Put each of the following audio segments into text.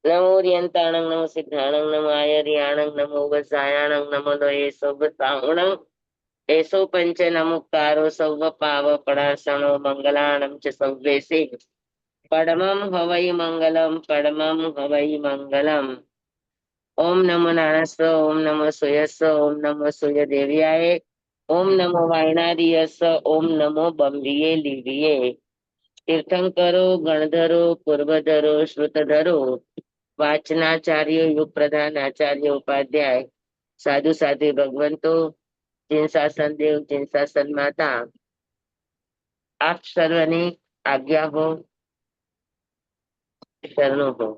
નમો રિયંતાણං નમો સિદ્ધાણં નમો આયર્યાણં નમો વસાયાણં નમો એસો બતાવણં એસો પંચ નમુકારો સૌવ પાવ પડાસણો મંગલાણં ચ સૌવેસે પડમં હવૈ મંગલમ પડમં હવૈ મંગલમ. ઓમ નમો નારાયણ ઓમ નમો સૂયસ્સ ઓમ નમો સૂર્ય દેવ્યાય ઓમ નમો વાયણાદિયસ્સ ઓમ નમો બંબીએ લીવીએ. તીર્થંકરો ગણધરો પૂર્વધરો શ્રુતધરો વાચનાચાર્ય યુગ પ્રધાન આચાર્ય ઉપાધ્યાય સાધુ સાધુ ભગવંતો જીન શાસન દેવ જીન શાસન માતા આપ સર્વની આજ્ઞા હો શરણો હો.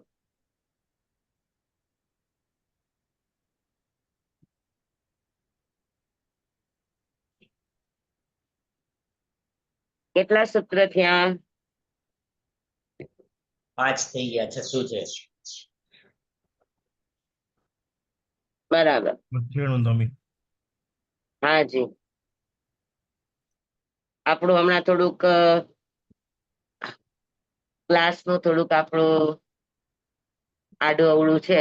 કેટલા સૂત્ર થયા? 5 થઈ ગયા, 6 છે. બરાબર. હા જી. આપણું હમણાં થોડુંક ક્લાસ નું થોડુંક આપણું આડું અવળું છે.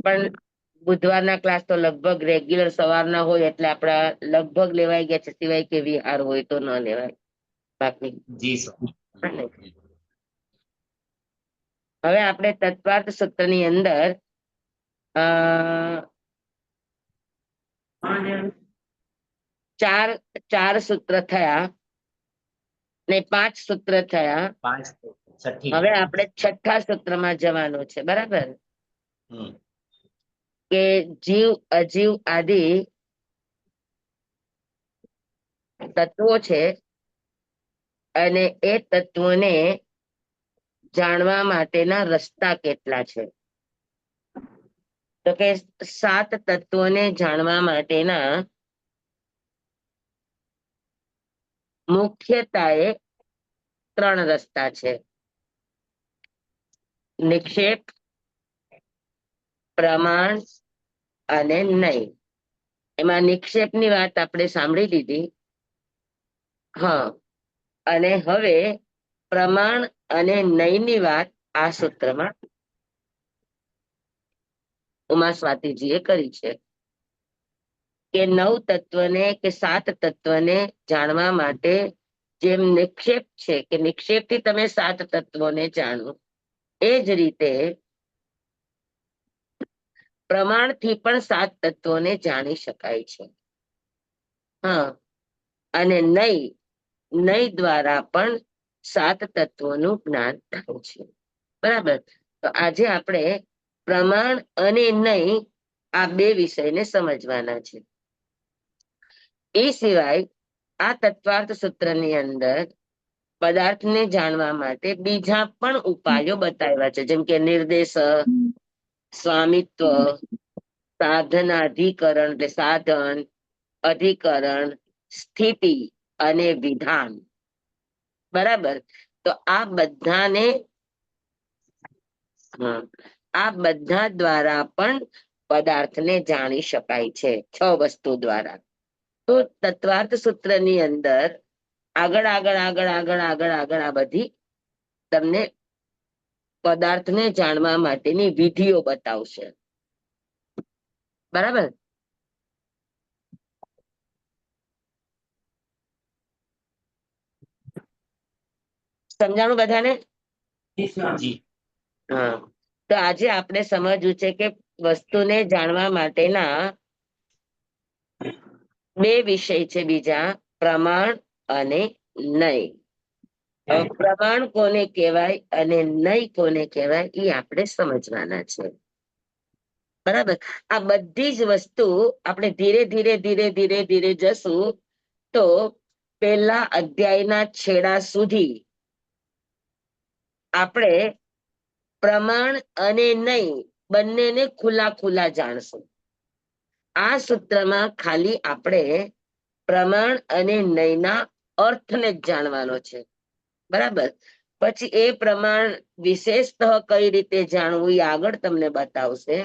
પણ બુધવારના ક્લાસ તો લગભગ રેગ્યુલર સવારના હોય એટલે આપડા લગભગ લેવાઈ ગયા છે, સિવાય કે વિહાર હોય તો ન લેવાય. બાકી જી સર. હવે આપણે તત્વાર્થ સૂત્રની અંદર ચાર સૂત્ર થયા ને 5 સૂત્ર થયા. 5 છઠ્ઠી. હવે આપણે છઠ્ઠા સૂત્રમાં જવાનું છે. બરાબર? હમ. કે જીવ અજીવ આદિ તત્વો છે અને એ તત્વોને જાણવા માટેના રસ્તા કેટલા છે? તો કે 7 તત્વોને જાણવા માટેના મુખ્યતાએ 3 રસ્તા છે. નિક્ષેપ, પ્રમાણ અને નય. એમાં નિક્ષેપની વાત આપણે સાંભળી લીધી. હા, અને હવે પ્રમાણ અને નયની વાત આ સૂત્રમાં ઉમા સ્વાતિજીએ કરી છે કે 9 તત્વને કે 7 તત્વને જાણવા માટે જેમ નિક્ષેપ છે કે નિક્ષેપથી તમે 7 તત્વોને જાણો, એ જ રીતે પ્રમાણથી પણ 7 તત્વોને જાણી શકાય છે. હા, અને નય દ્વારા પણ 7 તત્વોનું જ્ઞાન થાય છે. બરાબર? તો આજે આપણે પ્રમાણ અને નય આ 2 વિષયને સમજવાના છે. એ સિવાય આ તત્વાર્થ સૂત્રની અંદર પદાર્થને જાણવા માટે બીજા પણ ઉપાયો બતાવ્યા છે, જેમ કે નિર્દેશ, સ્વામિત્વ, સાધનાધિકરણ એટલે સાધન, અધિકરણ, સ્થિતિ અને વિધાન. બરાબર? તો આ બધાને આ બધા દ્વારા પણ પદાર્થને જાણી શકાય છે, 6 વસ્તુ દ્વારા. તો તત્વાર્થ સૂત્રની અંદર આગળ આ બધી તમને પદાર્થને જાણવા માટેની વિધિઓ બતાવશે. બરાબર? સમજાણું બધાને? હા. તો આજે આપણે સમજવું છે કે વસ્તુને જાણવા માટેના 2 વિષય છે બીજા, પ્રમાણ અને નય. પ્રમાણ કોને કહેવાય અને નય કોને કહેવાય એ આપણે સમજવાના છે. બરાબર? આ બધી જ વસ્તુ આપણે ધીરે જશું તો પહેલા અધ્યાયના છેડા સુધી આપણે પ્રમાણ અને નય બંનેને ખુલ્લા જાણશું. આ સૂત્રમાં ખાલી આપણે પ્રમાણ અને નયના અર્થને જ જાણવાનો છે. બરાબર? પછી એ પ્રમાણ વિશેષતઃ કઈ રીતે જાણવું એ આગળ તમને બતાવશે.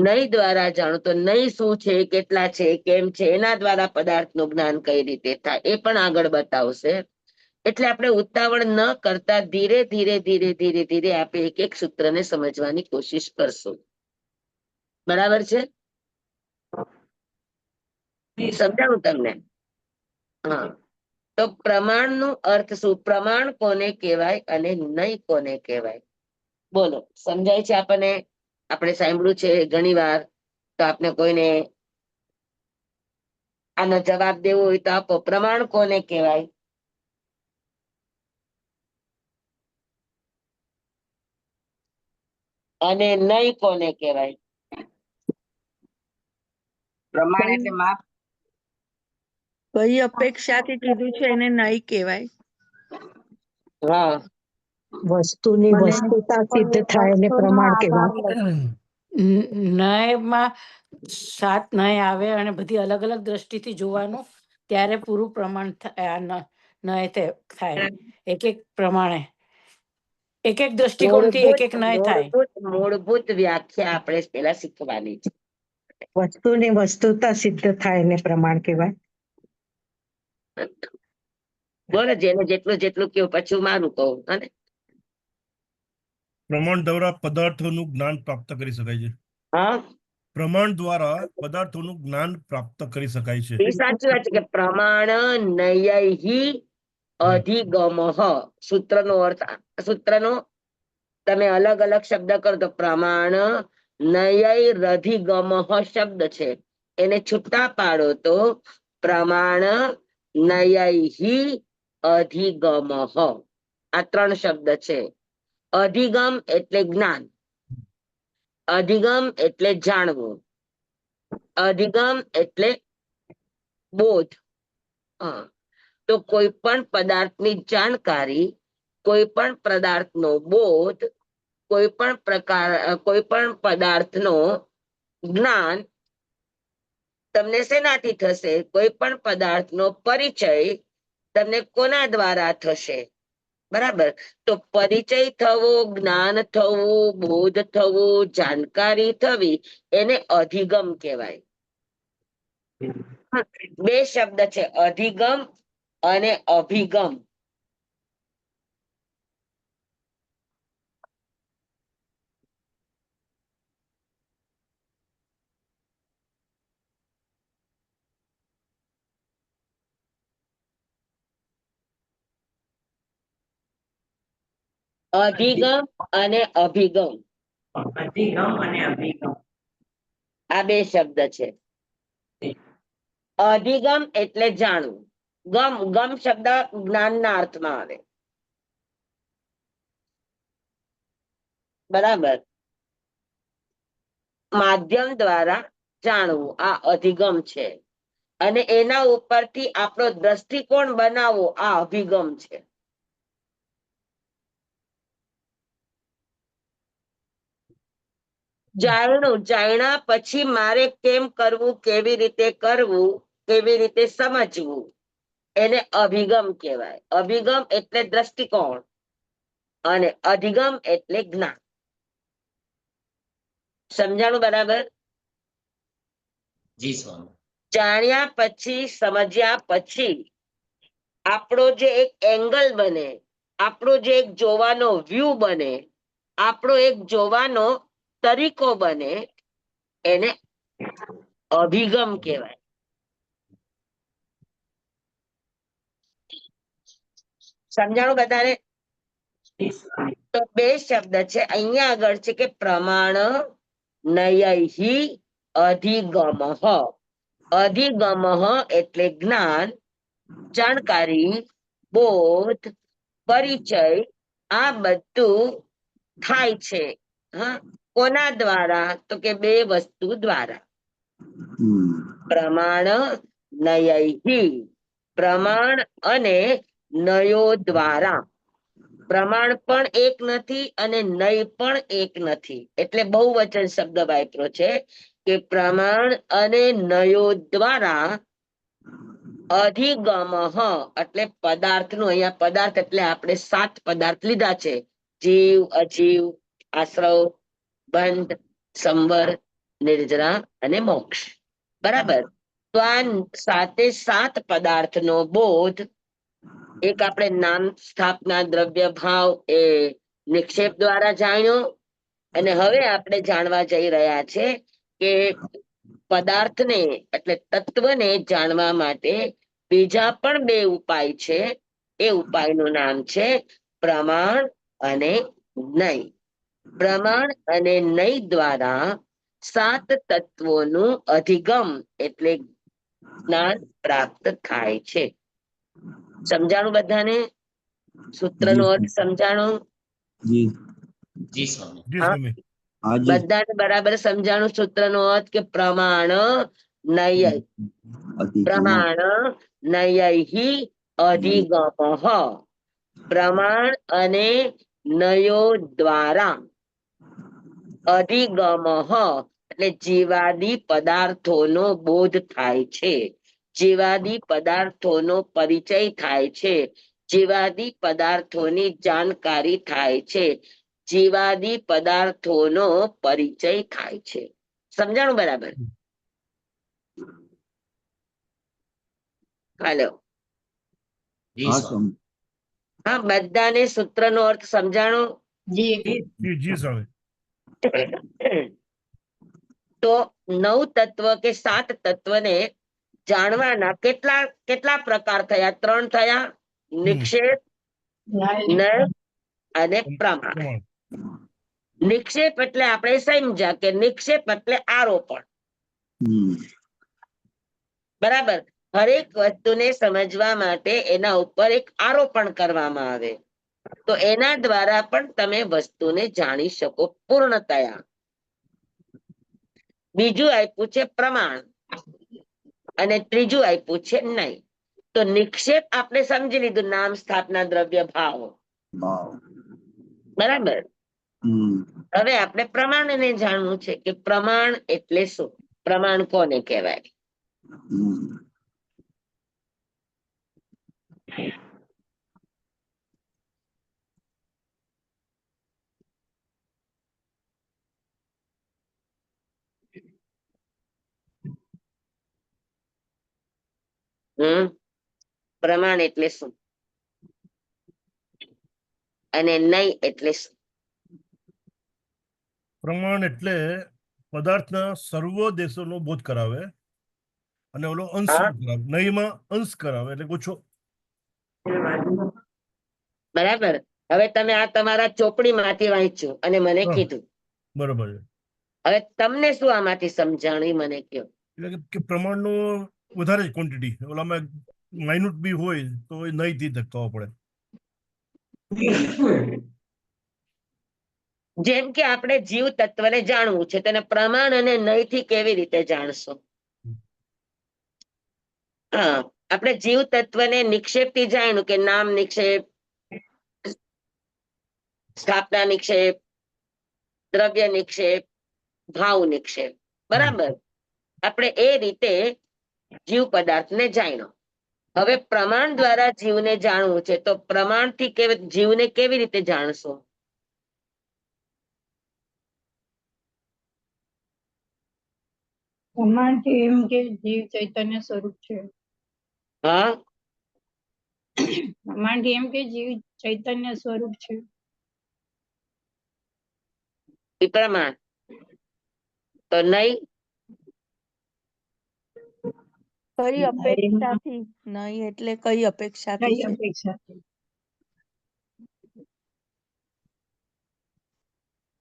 નય દ્વારા જાણો તો નય શું છે, કેટલા છે, કેમ છે, એના દ્વારા પદાર્થનું જ્ઞાન કઈ રીતે થાય એ પણ આગળ બતાવશે. એટલે આપણે ઉતાવળ ન કરતા ધીરે ધીરે ધીરે ધીરે ધીરે આપણે એક એક સૂત્રને સમજવાની કોશિશ કરશું. બરાબર છે? સમજાવું તમને? હા. તો પ્રમાણનો અર્થ શું? પ્રમાણ કોને કહેવાય અને નય કોને કહેવાય? બોલો, સમજાય છે આપણને? આપણે સાંભળ્યું છે ઘણી વાર. તો આપણે કોઈને આનો જવાબ દેવો હોય તો આપો. પ્રમાણ કોને કહેવાય? અને નય કોને કહેવાય? પ્રમાણ એટલે માપ. કઈ અપેક્ષાથી કીધું છે એને નહીં કહેવાય. હા, વસ્તુની વસ્તુતા સિદ્ધ થાય એને પ્રમાણ કહેવાય. ન્યાયમાં 7 ન્યાય આવે અને બધી અલગ અલગ દ્રષ્ટિથી જોવાનું, ત્યારે પૂરું પ્રમાણ ન્યાય થાય. એક એક પ્રમાણે એક એક દ્રષ્ટિકોણથી એક એક ન્યાય થાય. મૂળભૂત વ્યાખ્યા આપણે પેલા શીખવાની છે. વસ્તુની વસ્તુતા સિદ્ધ થાય એને પ્રમાણ કહેવાય. બોલો, જેને જેટલું જેટલું કયો પછી મારું કહું. અને પ્રમાણ દ્વારા પદાર્થોનું જ્ઞાન પ્રાપ્ત કરી શકાય છે. હા, પ્રમાણ દ્વારા પદાર્થોનું જ્ઞાન પ્રાપ્ત કરી શકાય છે. એ સાચી વાત છે કે પ્રમાણ નયૈ અધિગમ. સૂત્રનો અર્થ, સૂત્રનો તમે અલગ અલગ શબ્દ કરો તો પ્રમાણ નયૈ રધિગમ શબ્દ છે, એને છૂટા પાડો તો પ્રમાણ નયૈ અધિગમ. આ 3 શબ્દ છે. અધિગમ એટલે જ્ઞાન, અધિગમ એટલે જાણવું, અધિગમ એટલે બોધ. હા, તો કોઈ પણ પદાર્થની જાણકારી, કોઈ પણ પદાર્થનો બોધ, કોઈ પણ પદાર્થનો જ્ઞાન તમને શેનાથી થશે? કોઈ પણ પદાર્થનો પરિચય તમને કોના દ્વારા થશે? બરાબર. તો પરિચય થવો, જ્ઞાન થવું, બોધ થવું, જાણકારી થવી, એને અધિગમ કહેવાય. 2 શબ્દ છે, અધિગમ અને અભિગમ. અધિગમ અને અભિગમ, અધિગમ અને અભિગમ. આ 2 શબ્દ છે. અધિગમ એટલે જાણવું. ગમ શબ્દ જ્ઞાનના અર્થમાં આવે. બરાબર. માધ્યમ દ્વારા જાણવું, આ અધિગમ છે. અને એના ઉપરથી આપણો દ્રષ્ટિકોણ બનાવવો, આ અભિગમ છે. જાણ્યા પછી મારે કેમ કરવું, કેવી રીતે કરવું, કેવી રીતે સમજવું, એને અભિગમ કહેવાય. અભિગમ એટલે દ્રષ્ટિકોણ અને અધિગમ એટલે જ્ઞાન. સમજાણું બરાબર? જી સ્વામી. જાણ્યા પછી, સમજ્યા પછી આપણો જે એક એંગલ બને, આપણો જે એક જોવાનો વ્યૂ બને, આપણો એક જોવાનો તરીકો બને, એને અભિગમ કહેવાય. સમજાણું બધાને? તો 2 શબ્દ છે. અહીંયા આગળ છે કે પ્રમાણ નયૈ અધિગમ. અધિગમ એટલે જ્ઞાન, જાણકારી, બોધ, પરિચય, આ બધું થાય છે. હા, કોના દ્વારા? તો કે 2 વસ્તુ દ્વારા. પ્રમાણ નયૈ, પ્રમાણ અને નયો દ્વારા. પ્રમાણ પણ એક નથી અને નય પણ એક નથી, એટલે બહુવચન શબ્દ વાપર્યો છે કે પ્રમાણ અને નયો દ્વારા અધિગમ. એટલે પદાર્થનું, અહીંયા પદાર્થ એટલે આપણે 7 પદાર્થ લીધા છે: જીવ, અજીવ, આશ્રવ, બંધ, સંવર, નિર્જરા અને મોક્ષ. બરાબર. તો આ 7 પદાર્થનો બોધ, એક આપણે નામ સ્થાપના દ્રવ્ય ભાવ એ નિક્ષેપ દ્વારા જાણ્યો, અને હવે આપણે જાણવા જઈ રહ્યા છે કે પદાર્થને એટલે તત્વને જાણવા માટે બીજા પણ 2 ઉપાય છે. એ ઉપાયનું નામ છે પ્રમાણ અને નય. પ્રમાણ અને નય દ્વારા 7 તત્વોનું અધિગમ એટલે જ્ઞાન પ્રાપ્ત થાય છે. સમજાણું બધાને? સૂત્રનો અર્થ સમજાણું? જી જી હા? સ્વામી. હા જી બધાને બરાબર સમજાણું સૂત્રનો અર્થ? કે પ્રમાણ નય, પ્રમાણ નયૈ અધિગમઃ. પ્રમાણ અને નયો દ્વારા અધિગમઃ એટલે જીવાદી પદાર્થોનો બોધ થાય છે, જીવાદી પદાર્થોનો પરિચય થાય છે, જીવાદી પદાર્થોની જાણકારી થાય છે, જીવાદી પદાર્થોનો પરિચય થાય છે. સમજાણું બરાબર? હાલો. હા સ્વામી હા, બધાને સૂત્રનો અર્થ સમજાણું? જી સ્વામી. તો 9 તત્વ કે 7 તત્વને જાણવાના કેટલા કેટલા પ્રકાર થયા? 3 થયા: નિક્ષેપ, નય અને પ્રમાણ. પ્રમાણ. નિક્ષેપ એટલે આપણે સમજ્યા કે નિક્ષેપ એટલે આરોપણ. બરાબર. હરેક વસ્તુને સમજવા માટે એના ઉપર એક આરોપણ કરવામાં આવે, તો એના દ્વારા પણ તમે વસ્તુને જાણી શકો પૂર્ણતયા. બીજું આપ્યું છે પ્રમાણ, અને ત્રીજું આપ્યું છે નય. તો નિક્ષેપ આપણે સમજી લીધું, નામ સ્થાપના દ્રવ્ય ભાવ. બરાબર. હવે આપણે પ્રમાણને જાણવું છે કે પ્રમાણ એટલે શું? પ્રમાણ કોને કહેવાય? પ્રમાણ એટલે શું? અને નય એટલે શું? પ્રમાણ એટલે પદાર્થના સર્વ દેશોનો બોધ કરાવે, અને ઓલો અંશ હા. કરાવે. નયમાં અંશ કરાવે એટલે ઓછો. બરાબર. હવે તમે આ તમારા ચોપડીમાંથી વાંચ્યું અને મને હા, કીધું. બરોબર છે. હવે તમને શું આમાંથી સમજાણી મને કહો? એટલે કે પ્રમાણનો વધારે ક્વોન્ટિટી, ઓલામાં માઇન્યુટ બી હોય તો એ નયથી ધક્કાવો પડે. જેમ કે આપણે જીવ તત્વને જાણવું છે, તેને પ્રમાણ અને નયથી કેવી રીતે જાણશો? હા, આપણે જીવ તત્વને નિક્ષેપથી જાણ્યું કે નામ નિક્ષેપ, સ્થાપના નિક્ષેપ, દ્રવ્ય નિક્ષેપ, ભાવ નિક્ષેપ. બરાબર. આપણે એ રીતે જીવ પદાર્થને જાણ્યો. હવે પ્રમાણ દ્વારા જીવને જાણવું છે, તો પ્રમાણથી જીવને કેવી રીતે જાણશો? પ્રમાણથી એમ કે જીવ ચૈતન્ય સ્વરૂપ છે. હા, પ્રમાણથી એમ કે જીવ ચૈતન્ય સ્વરૂપ છે. એ પ્રમાણ. તો નહીં? કઈ અપેક્ષાથી? નય એટલે કઈ અપેક્ષાથી કઈ છે? અપેક્ષાથી?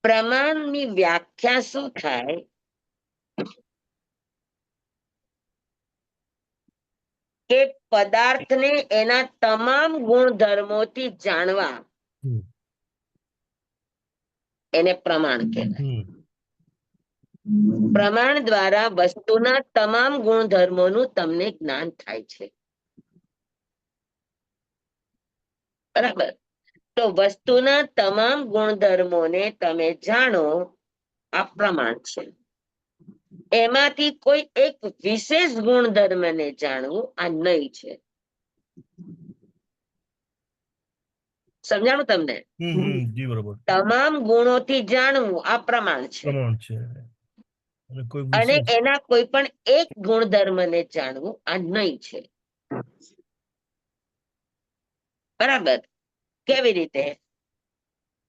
પ્રમાણની વ્યાખ્યા શું થાય? કે પદાર્થને એના તમામ ગુણધર્મોથી જાણવા, એને પ્રમાણ કહેવાય. પ્રમાણ દ્વારા વસ્તુના તમામ ગુણધર્મોનું તમને જ્ઞાન થાય છે. બરાબર. તો વસ્તુના તમામ ગુણધર્મોને તમે જાણો, આ પ્રમાણ છે. એમાંથી કોઈ એક વિશેષ ગુણધર્મને જાણવું, આ નય છે. સમજાણું તમને? જી બરોબર. તમામ ગુણોથી જાણવું, આ પ્રમાણ છે. પ્રમાણ છે. અને કોઈ અને વિશેષ એના કોઈ પણ એક ગુણધર્મને જાણવું આ નહીં છે. બરાબર? કેવી રીતે?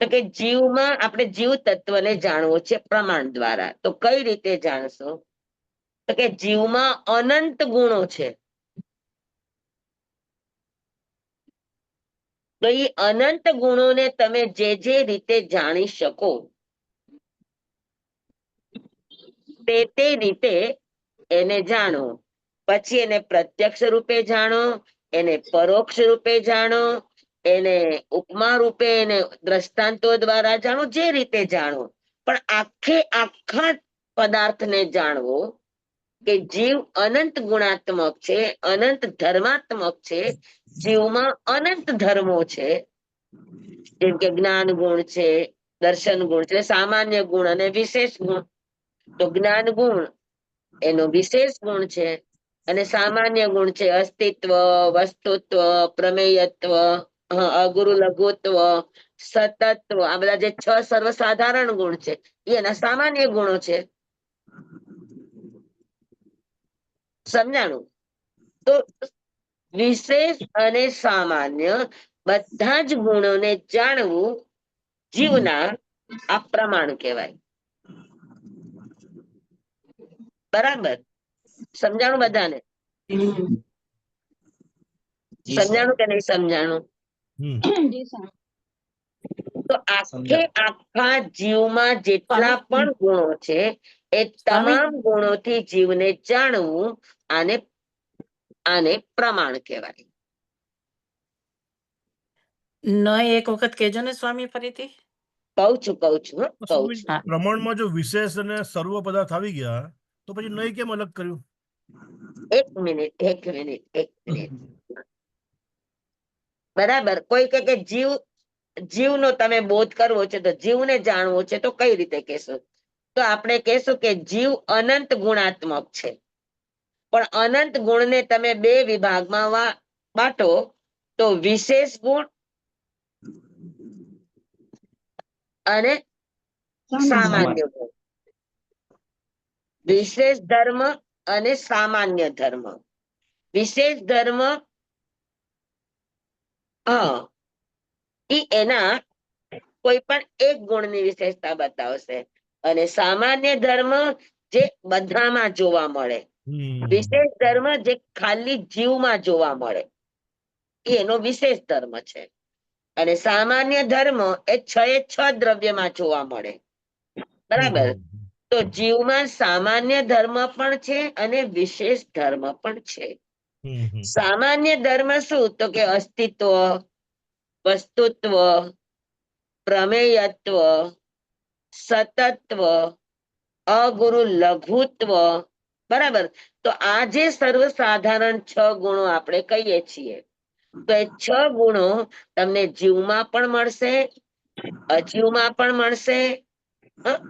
તો કે જીવમાં આપણે જીવ તત્વને જાણવું છે પ્રમાણ દ્વારા. તો કઈ રીતે જાણશો? તો કે જીવમાં અનંત ગુણો છે. તો એ અનંત ગુણોને તમે જે રીતે જાણી શકો તે રીતે એને જાણો. પછી એને પ્રત્યક્ષ રૂપે જાણો, એને પરોક્ષ રૂપે જાણો, એને ઉપમા રૂપે, એને દ્રષ્ટાંતો દ્વારા જાણો, જે રીતે જાણો. પણ આખા પદાર્થને જાણવો કે જીવ અનંત ગુણાત્મક છે, અનંત ધર્માત્મક છે, જીવમાં અનંત ધર્મો છે. જેમ કે જ્ઞાન ગુણ છે, દર્શન ગુણ છે, સામાન્ય ગુણ અને વિશેષ ગુણ. તો જ્ઞાન ગુણ એનો વિશેષ ગુણ છે, અને સામાન્ય ગુણ છે અસ્તિત્વ, વસ્તુત્વ, પ્રમેયત્વ, અગુરુ લઘુત્વ, સતત્વ. આ બધા જે 6 સર્વસાધારણ ગુણ છે એ એના સામાન્ય ગુણો છે. સમજાણું? તો વિશેષ અને સામાન્ય બધા જ ગુણોને જાણવું જીવના આ પ્રમાણ કહેવાય. બરાબર? સમજાણું બધાને? સમજાણું કે નહીં સમજાણું? જી સ્વામી. તો આખા જીવમાં જેટલા પણ ગુણો છે એ તમામ ગુણોથી જીવને જાણવું આને પ્રમાણ કહેવાય. ન એક વખત કહેજો ને સ્વામી ફરીથી. કહું છું હો, કહું સ્વામી, છું. પ્રમાણમાં જો વિશેષ અને સર્વ પદાર્થ આવી ગયા તો પછી નહીં કેમ અલગ કર્યું? એક મિનિટ. બરાબર? કોઈ કહે કે જીવનો તમે બોધ કરવો છે, તો જીવને જાણવો છે, તો કઈ રીતે કહેશો? તો આપણે કહેશું કે જીવ અનંત ગુણાત્મક છે, પણ અનંત ગુણને તમે 2 વિભાગમાં બાંટો, તો વિશેષ ગુણ અને સામાન્ય ગુણ. વિશેષ ધર્મ અને સામાન્ય ધર્મ. વિશેષ ધર્મ એના કોઈ પણ એક ગુણની વિશેષતા બતાવશે, અને સામાન્ય ધર્મ જે બધામાં જોવા મળે, વિશેષ ધર્મ જે ખાલી જીવમાં જોવા મળે, એનો વિશેષ ધર્મ છે. અને સામાન્ય ધર્મ એ 6 દ્રવ્યમાં જોવા મળે. બરાબર? તો જીવમાં સામાન્ય ધર્મ પણ છે અને વિશેષ ધર્મ પણ છે. સામાન્ય ધર્મ શું? તો કે અસ્તિત્વ, વસ્તુત્વ, પ્રમેયત્વ, સતત્વ, અગુરુ લઘુત્વ. બરાબર? તો આ જે સર્વસાધારણ 6 ગુણો આપણે કહીએ છીએ, તો એ 6 ગુણો તમને જીવમાં પણ મળશે, અજીવમાં પણ મળશે,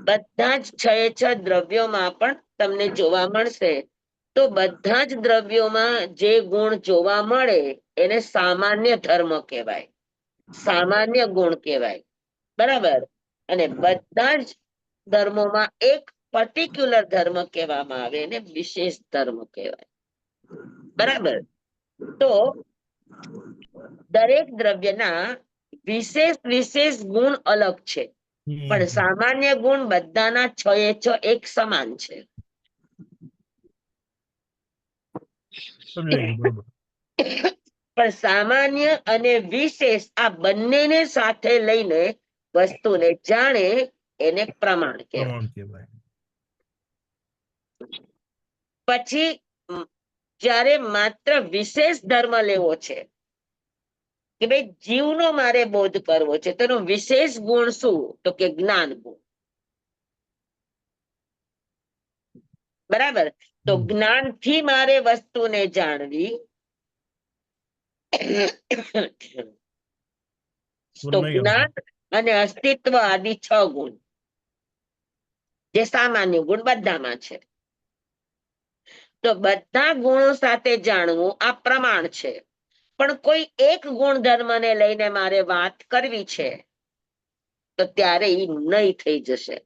બધા જ 6 દ્રવ્યોમાં પણ તમને જોવા મળશે. તો બધા જ દ્રવ્યોમાં જે ગુણ જોવા મળે એને સામાન્ય ધર્મ કહેવાય, સામાન્ય ગુણ કહેવાય. બરાબર? અને બધા જ ધર્મોમાં એક પર્ટિક્યુલર ધર્મ કહેવામાં આવે, એને વિશેષ ધર્મ કહેવાય. બરાબર? તો દરેક દ્રવ્યના વિશેષ ગુણ અલગ છે, પણ સામાન્ય ગુણ બધાના 6 એક સમાન છે. પણ સામાન્ય અને વિશેષ આ બંનેને સાથે લઈને વસ્તુને જાણે એને પ્રમાણ કહેવાય. પછી જ્યારે માત્ર વિશેષ ધર્મ લેવો છે કે ભાઈ જીવનો મારે બોધ કરવો છે, તેનો વિશેષ ગુણ શું? તો કે જ્ઞાન ગુણ. બરાબર? તો જ્ઞાનથી મારે વસ્તુને જાણવી, તો જ્ઞાન અને અસ્તિત્વ આદિ 6 ગુણ જે સામાન્ય ગુણ બધામાં છે. તો બધા ગુણો સાથે જાણવું આ પ્રમાણ છે. પણ કોઈ એક ગુણધર્મને લઈને મારે વાત કરવી છે, તો ત્યારે એ નહીં થઈ જશે.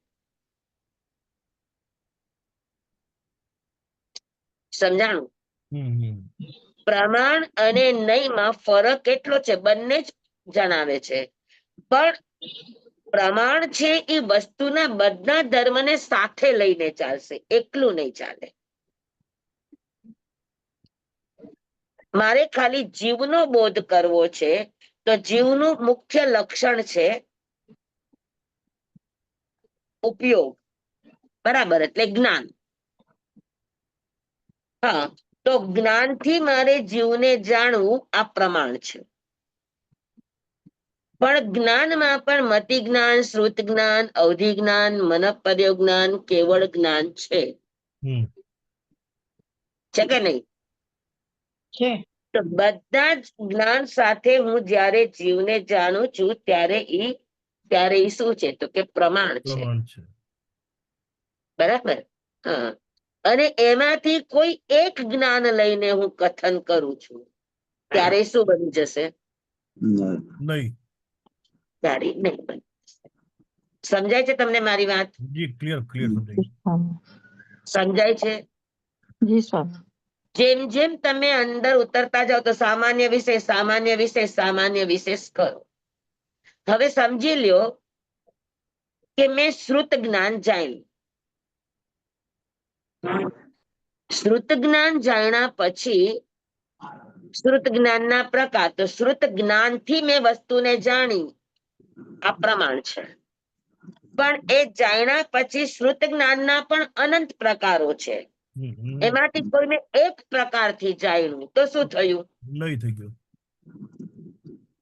સમજાણું? હમ પ્રમાણ અને નયમાં ફરક કેટલો છે? બંને જ જણાવે છે, પણ પ્રમાણ છે એ વસ્તુના બધા ધર્મને સાથે લઈને ચાલશે, એકલું નહીં ચાલે. મારે ખાલી જીવનો બોધ કરવો છે, તો જીવનું મુખ્ય લક્ષણ છે ઉપયોગ, બરાબર, એટલે જ્ઞાન. હા, તો જ્ઞાનથી મારે જીવને જાણવું આ પ્રમાણ છે. પણ જ્ઞાનમાં પણ મતિ જ્ઞાન, શ્રુત જ્ઞાન, અવધિ જ્ઞાન, મનપર્યો જ્ઞાન, કેવળ જ્ઞાન છે. હમ છે કે નહીં? છે. તો બધા જ જ્ઞાન સાથે હું જ્યારે જીવને જાણું છું ત્યારે ઈ શું છે? તો કે પ્રમાણ છે. પ્રમાણ છે. બરાબર. હા, અને એમાંથી કોઈ એક જ્ઞાન લઈને હું કથન કરું છું ત્યારે શું બની જશે? નહીં. ત્યારે નહીં બની જશે. સમજાય છે તમને મારી વાત? જી, ક્લિયર સમજાઈ ગયું. સમજાય છે? જી સ્વામી. જેમ જેમ તમે અંદર ઉતરતા જાઓ તો સામાન્ય વિશેષ, સામાન્ય વિશેષ, સામાન્ય વિશેષ કરો. હવે સમજી લ્યો કે મેં શ્રુત જ્ઞાન જાણ્યું. શ્રુત જ્ઞાન જાણ્યા પછી શ્રુત જ્ઞાનના પ્રકાર, તો શ્રુત જ્ઞાનથી મેં વસ્તુને જાણી, આ પ્રમાણ છે. પણ એ જાણ્યા પછી શ્રુત જ્ઞાનના પણ અનંત પ્રકારો છે. એમાંથી કોઈને એક પ્રકારથી જાણ્યું તો શું થયું? નહીં થઈ ગયું.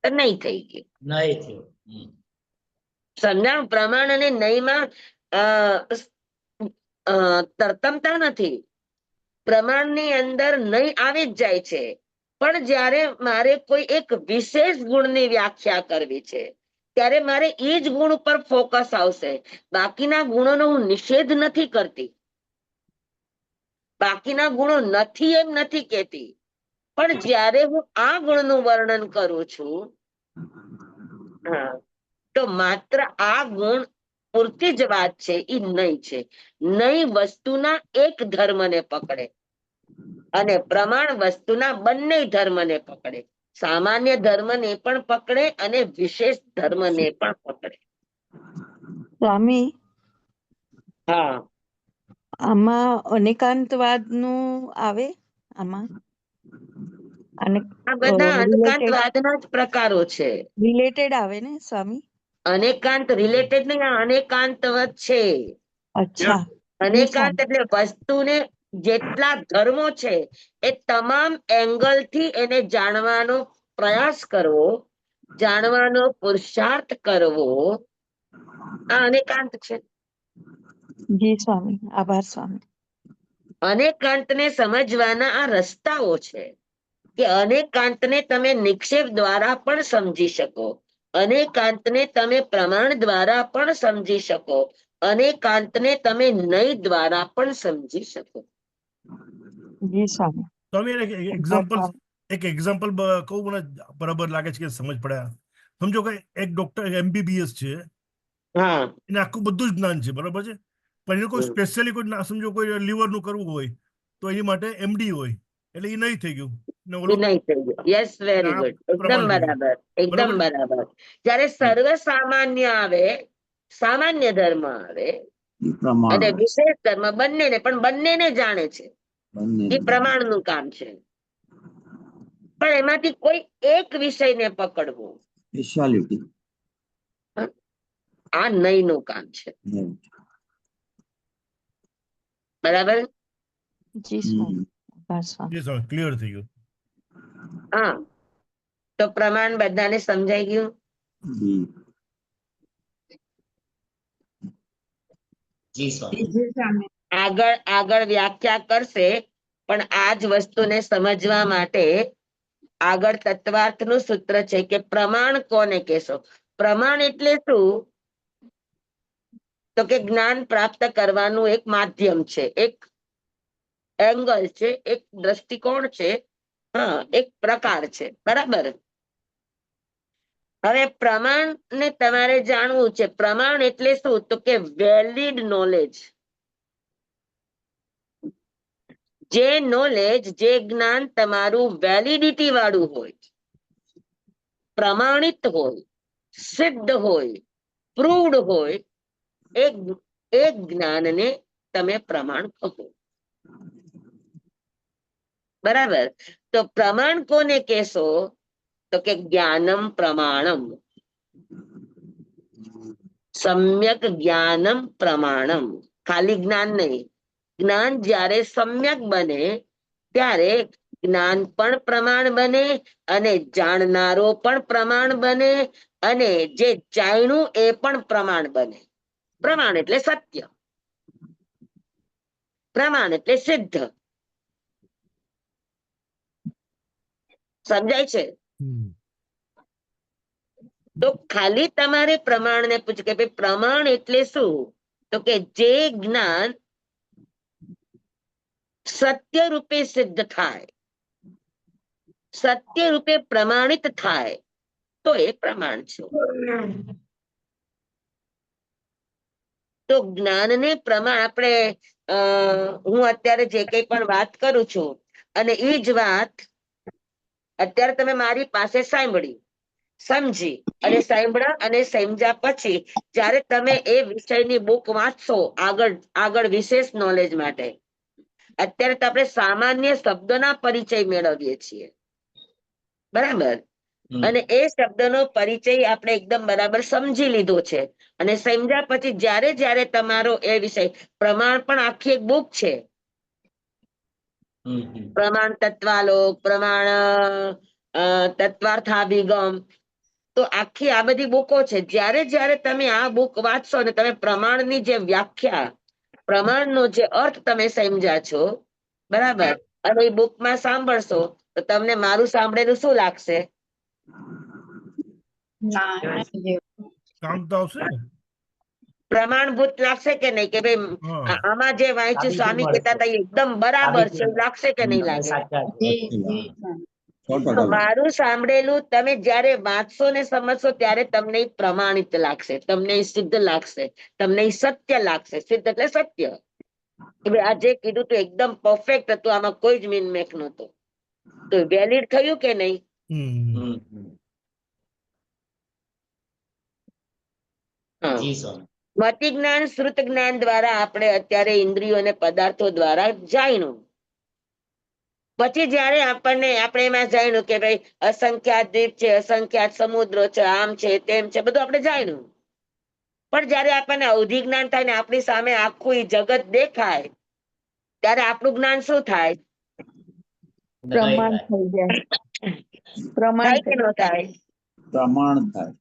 નહીં થઈ ગયું. નહીં થયું. સમજાણું? પ્રમાણ અને નયમાં તરતમતા નથી. પ્રમાણની અંદર નય આવી જ જાય છે, પણ જ્યારે મારે કોઈ એક વિશેષ ગુણની વ્યાખ્યા કરવી છે ત્યારે મારે એ જ ગુણ ઉપર ફોકસ આવશે. બાકીના ગુણોનો હું નિષેધ નથી કરતી, બાકીના ગુણો નથી એમ નથી કહેતી, પણ જ્યારે હું આ ગુણનું વર્ણન કરું છું, હા, તો માત્ર આ ગુણ પૂરતી જ વાત છે, એ નય છે. નય વસ્તુના એક ધર્મને પકડે અને પ્રમાણ વસ્તુના બંને ધર્મને પકડે. સામાન્ય ધર્મને પણ પકડે અને વિશેષ ધર્મને પણ પકડે. સ્વામી, હા, આમાં અનેકાંતવાદ નું આવે આમાં? અને આ બધા અનેકાંતવાદના જ પ્રકારો છે. રિલેટેડ આવે ને સ્વામી? અનેકાંત રિલેટેડ નહીં, આ અનેકાંતવત છે. અચ્છા. અનેકાંત એટલે વસ્તુને જેટલા ધર્મો છે એ તમામ એંગલ થી એને જાણવાનો પ્રયાસ કરવો, જાણવાનો પુરુષાર્થ કરવો, આ અનેકાંત છે. જી સ્વામી, આભાર સ્વામી. અનેકાંતને સમજવાના આ રસ્તાઓ છે કે અનેકાંતને તમે નિક્ષેપ દ્વારા પણ સમજી શકો, અનેકાંતને તમે પ્રમાણ દ્વારા પણ સમજી શકો, અનેકાંતને તમે નય દ્વારા પણ સમજી શકો. જી સ્વામી. તમે એક એક્ઝામ્પલ કહું, મને બરાબર લાગે છે કે સમજ પડ્યા. સમજો કે એક ડોક્ટર MBBS છે, હા, એને આખું બધું જ જ્ઞાન છે, બરાબર છે, પણ એને કોઈ સ્પેશિયલી કોઈ સમજો કોઈ લીવર નું કરવું હોય તો એની માટે MD હોય, એટલે એ નહીં થઈ ગયું. નહીં થઈ ગયું. યસ, વેરી ગુડ, એકદમ બરાબર, એકદમ બરાબર. જ્યારે સર્વ સામાન્ય આવે, સામાન્ય ધર્મ આવે અને વિશેષ ધર્મ, બંનેને, પણ બંનેને જાણે છે, એ પ્રમાણનું કામ છે. પણ એમાંથી કોઈ એક વિષયને પકડવું, સ્પેશિયાલિટી, આ નયનું કામ છે. બરાબર? જી સ્વામી, આભાર સ્વામી. ક્લિયર થઈ ગયું. હા, તો પ્રમાણ બધાને સમજાઈ ગયું? જી સ્વામી. આગળ વ્યાખ્યા કરશે, પણ આ જ વસ્તુને સમજવા માટે આગળ તત્વાર્થનું સૂત્ર છે કે પ્રમાણ કોને કહેશો? પ્રમાણ એટલે શું? તો કે જ્ઞાન પ્રાપ્ત કરવાનું એક માધ્યમ છે, એક એંગલ છે, એક દ્રષ્ટિકોણ છે, હા, એક પ્રકાર છે. બરાબર? હવે પ્રમાણ ને તમારે જાણવું છે. પ્રમાણ એટલે શું? તો કે વેલિડ નોલેજ, જે નોલેજ, જે જ્ઞાન તમારું વેલિડિટી વાળું હોય, પ્રમાણિત હોય, સિદ્ધ હોય, પ્રૂવડ હોય, એ જ્ઞાનને તમે પ્રમાણ કહો. બરાબર? તો પ્રમાણ કોને કહેશો? તો કે જ્ઞાનમ પ્રમાણમ, સમ્યક જ્ઞાનમ પ્રમાણમ. ખાલી જ્ઞાન નહીં, જ્ઞાન જ્યારે સમ્યક બને ત્યારે જ્ઞાન પણ પ્રમાણ બને, અને જાણનારો પણ પ્રમાણ બને, અને જે જાણ્યું એ પણ પ્રમાણ બને. પ્રમાણ એટલે સત્ય, પ્રમાણ એટલે સિદ્ધ. સમજાય છે? તો ખાલી તમારે પ્રમાણને પૂછ કે ભાઈ પ્રમાણ એટલે શું? તો કે જે જ્ઞાન સત્ય રૂપે સિદ્ધ થાય, સત્ય રૂપે પ્રમાણિત થાય, તો એ પ્રમાણ છે. તો જ્ઞાનને પ્રમાણ આપણે હું અત્યારે જે કંઈ પણ વાત કરું છું, અને એ જ વાત અત્યારે તમે મારી પાસે સાંભળી, સમજી, અને સાંભળ્યા અને સમજ્યા પછી જ્યારે તમે એ વિષયની બુક વાંચશો આગળ વિશેષ નોલેજ માટે, અત્યારે તો આપણે સામાન્ય શબ્દના પરિચય મેળવીએ છીએ, બરાબર? અને એ શબ્દનો પરિચય આપણે એકદમ બરાબર સમજી લીધો છે, અને સમજ્યા પછી જ્યારે જ્યારે તમારો એ વિષય, પ્રમાણ પણ આખી એક બુક છે, પ્રમાણ તત્વાલોક, પ્રમાણ તત્વાર્થાભિગમ, તો આખી આ બધી બુકો છે. જ્યારે જ્યારે તમે આ બુક વાંચશો અને તમે પ્રમાણની જે વ્યાખ્યા, પ્રમાણનો જે અર્થ તમે સમજ્યા છો, બરાબર, અને એ બુકમાં સાંભળશો, તો તમને મારું સાંભળેલું શું લાગશે? ના કામ તો આવશે ને. પ્રમાણભૂત લાગશે કે નહીં? કે ભાઈ હા, આમાં જે વાંચ્યું સ્વામી કહેતા હતા એ એકદમ બરાબર છે, એવું લાગશે કે નહીં લાગે? જી જી સો તો ટકા મારું સાંભળેલું તમે જ્યારે વાંચશો ને સમજશો ત્યારે તમને ઈ પ્રમાણિત લાગશે, તમને ઈ સિદ્ધ લાગશે, તમને ઈ સત્ય લાગશે. સિદ્ધ એટલે સત્ય, કે ભાઈ આ જે કીધું તું એકદમ પરફેક્ટ હતું, આમાં કોઈ જ મીનમેક નહોતો. તો વેલિડ થયું કે નહીં? હા. મતિ જ્ઞાન, શ્રુત જ્ઞાન દ્વારા આપણે અત્યારે ઇન્દ્રિયો અને પદાર્થો દ્વારા જાણ્યું. પછી જયારે આપણે એમાં જાણ્યું કે ભાઈ અસંખ્યાત દ્વીપ છે, અસંખ્યાત સમુદ્રો છે, આમ છે, તેમ છે, બધું આપણે જાણ્યું. પણ જયારે આપણને અવધિ જ્ઞાન થાય ને આપણી સામે આખું ઈ જગત દેખાય, ત્યારે આપણું જ્ઞાન શું થાય? પ્રમાણ થઈ જાય. પ્રમાણ થાય કે ન થાય? પ્રમાણ થાય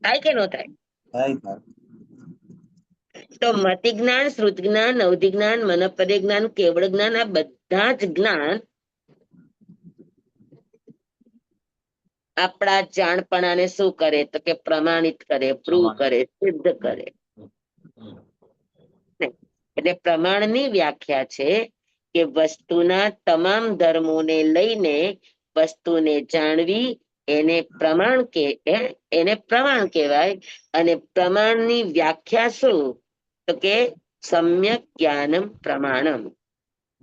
થાય કે ન થાય? થાય થાય તો મતિ જ્ઞાન, શ્રુત જ્ઞાન, અવધિ જ્ઞાન, મનપદે જ્ઞાન, કેવળ જ્ઞાન, આ બધા જ જ્ઞાન આપણા જાણપણાને શું કરે? તો કે પ્રમાણિત કરે, પ્રૂવ કરે, સિદ્ધ કરે. એટલે પ્રમાણની વ્યાખ્યા છે કે વસ્તુના તમામ ધર્મોને લઈને વસ્તુને જાણવી, એને પ્રમાણ કહેવાય. અને પ્રમાણની વ્યાખ્યા શું? તો કે સમ્યક જ્ઞાનમ પ્રમાણમ.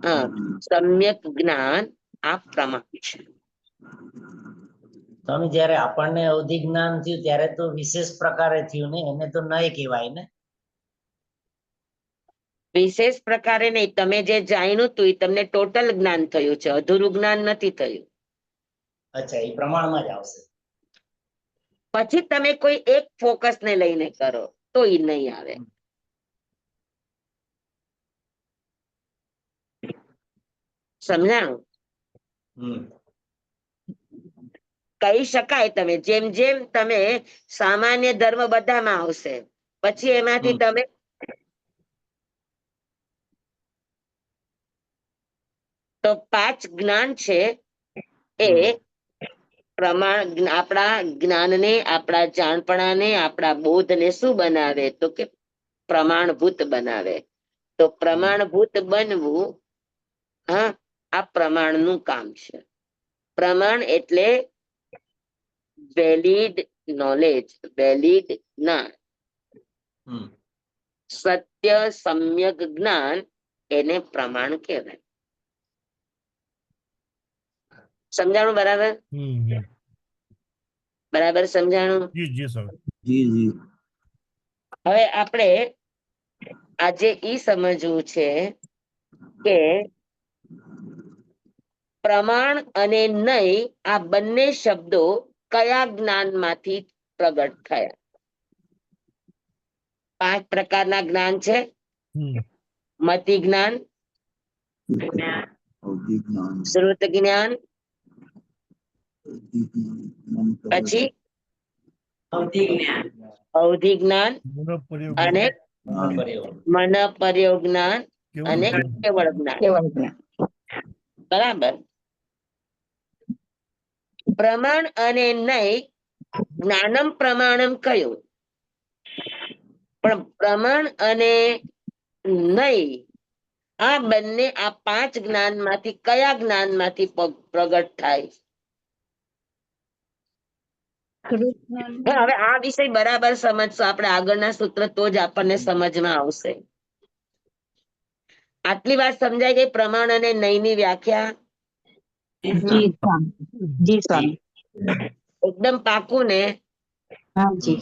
હા, સમ્યક જ્ઞાન આ પ્રમાણ છે. સ્વામી, જયારે આપણને અવધિ જ્ઞાન થયું ત્યારે તો વિશેષ પ્રકારે થયું ને, એને તો નય કહેવાય ને? વિશેષ પ્રકારે નહીં, તમે જે જાણ્યું હતું એ તમને ટોટલ જ્ઞાન થયું છે, અધૂરું જ્ઞાન નથી થયું. અચ્છા, એ પ્રમાણમાં જ આવશે. પછી તમે કોઈ એક ફોકસ ને લઈને કરો તો એ નહીં આવે. સમજાણું? કહી શકાય તમે જેમ જેમ તમે સામાન્ય ધર્મ બધામાં આવશે, પછી એમાંથી તમે તો 5 જ્ઞાન છે એ પ્રમાણ આપણા જ્ઞાનને, આપણા જાણપણાને, આપણા બોધને શું બનાવે? તો કે પ્રમાણભૂત બનાવે. તો પ્રમાણભૂત બનવું, હા, આ પ્રમાણનું કામ છે. પ્રમાણ એટલે વેલિડ નોલેજ, વેલિડ જ્ઞાન, સત્ય સમ્યક જ્ઞાન એને પ્રમાણ કહેવાય. સમજાણું બરાબર? બરાબર સમજાણું? જી જી સર. જી જી. હવે આપણે આજે ઈ સમજવું છે કે પ્રમાણ અને નય આ બંને શબ્દો કયા જ્ઞાનમાંથી પ્રગટ થયા? 5 પ્રકારના જ્ઞાન છે. મતિ જ્ઞાન, અવધિ જ્ઞાન, શ્રુત જ્ઞાન, અવધિ જ્ઞાન, મન પછી જ્ઞાન અવધિ જ્ઞાન અને મન પર્યોગ જ્ઞાન અને કેવળ જ્ઞાન. કેવળ જ્ઞાન. બરાબર. પ્રમાણ અને નય જ્ઞાનમ પ્રમાણમ કયું, પણ પ્રમાણ અને નય આ બંને આ 5 જ્ઞાનમાંથી કયા જ્ઞાનમાંથી પ્રગટ થાય? શ્રુત જ્ઞાન. હવે આ વિષય બરાબર સમજશો આપણે આગળના સૂત્ર તો જ આપણને સમજમાં આવશે. આટલી વાત સમજાય ગઈ પ્રમાણ અને નયની વ્યાખ્યા? જી સ્વામી. જી સ્વામી. એકદમ પાકું ને? હા જી.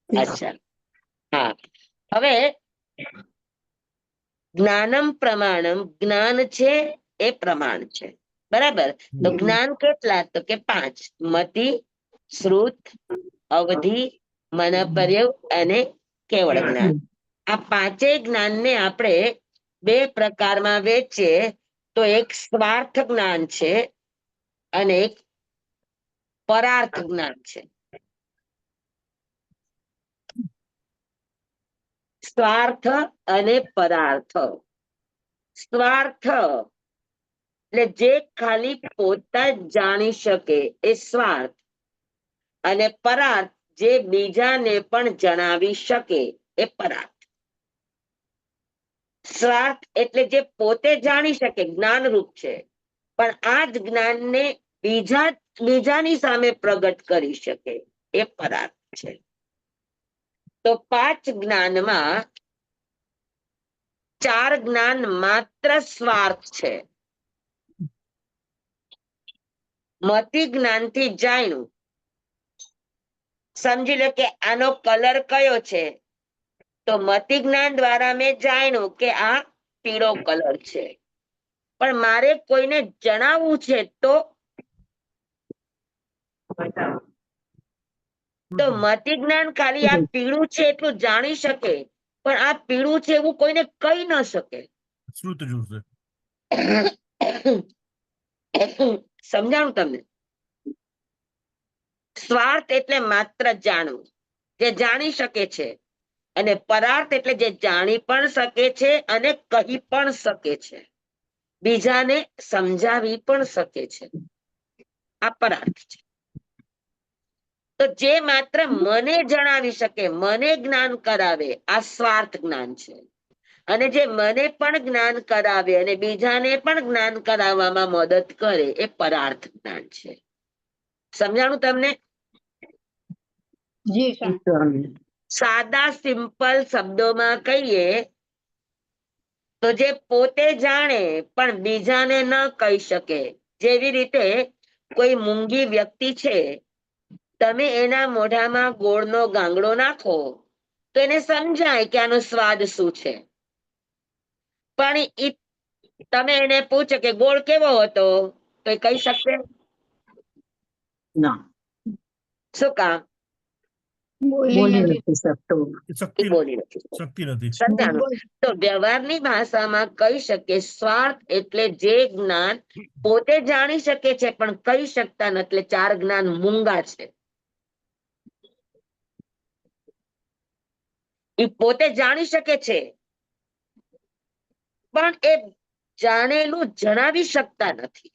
અચ્છા, હા. હવે જ્ઞાનમ પ્રમાણમ, જ્ઞાન છે એ પ્રમાણ છે, બરાબર. તો જ્ઞાન કેટલા? તો કે 5: મતિ, શ્રુત, અવધિ, મનપર્યોગ અને કેવળ જ્ઞાન. આ 5 જ્ઞાનને આપણે 2 પ્રકારમાં વહેંચીએ તો એક સ્વાર્થ જ્ઞાન છે અને એક પરાર્થ જ્ઞાન છે. સ્વાર્થ અને પરાર્થ. સ્વાર્થ એટલે જે ખાલી પોતા જ જાણી શકે એ સ્વાર્થ, અને પરાર્થ જે બીજાને પણ જણાવી શકે એ પરાર્થ. સ્વાર્થ એટલે જે પોતે જાણી શકે, જ્ઞાનરૂપ છે, પણ આ જ જ્ઞાનને બીજાની સામે પ્રગટ કરી શકે એ પરાર્થ છે. તો 5 જ્ઞાનમાં 4 જ્ઞાન માત્ર સ્વાર્થ છે. મતિ જ્ઞાનથી જાણ્યું, સમજી લો કે આનો કલર કયો છે, તો મતિ જ્ઞાન દ્વારા મેં જાણ્યું કે આ પીળો કલર છે, પણ મારે કોઈને જણાવવું છે તો મતિ જ્ઞાન ખાલી આ પીળું છે એટલું જાણી શકે, પણ આ પીળું છે એવું કોઈને કહી ન શકે. શ્રુત જોશે. સમજાણું તમને? સ્વાર્થ એટલે માત્ર જાણવું, જે જાણી શકે છે, અને પરાર્થ એટલે જે જાણી પણ શકે છે અને કહી પણ શકે છે, બીજાને સમજાવી પણ શકે છે. આ પરાર્થ છે. તો જે માત્ર મને જણાવી શકે, મને જ્ઞાન કરાવે, આ સ્વાર્થ જ્ઞાન છે. અને જે મને પણ જ્ઞાન કરાવે અને બીજાને પણ જ્ઞાન કરાવવામાં મદદ કરે એ પરાર્થ જ્ઞાન છે. સમજાણું તમને? જી સ્વામી. સાદા સિમ્પલ શબ્દોમાં કહીએ તો જે પોતે જાણે પણ બીજાને ન કહી શકે, જેવી રીતે કોઈ મૂંગી વ્યક્તિ છે, તમે એના મોઢામાં ગોળનો ગાંગડો નાખો તો એને સમજાય કે આનો સ્વાદ શું છે, પણ તમે એને પૂછો કે ગોળ કેવો હતો તો એ કહી શકશે? ના, શું કામ? બોલી નથી શકતો. એ બોલી નથી શકતો. શક્તિ નથી. સમજાણું? તો વ્યવહારની ભાષામાં કહી શકે સ્વાર્થ એટલે જે જ્ઞાન પોતે જાણી શકે છે પણ કહી શકતા નથી, એટલે 4 જ્ઞાન મૂંગા છે. એ પોતે જાણી શકે છે પણ એ જાણેલું જણાવી શકતા નથી,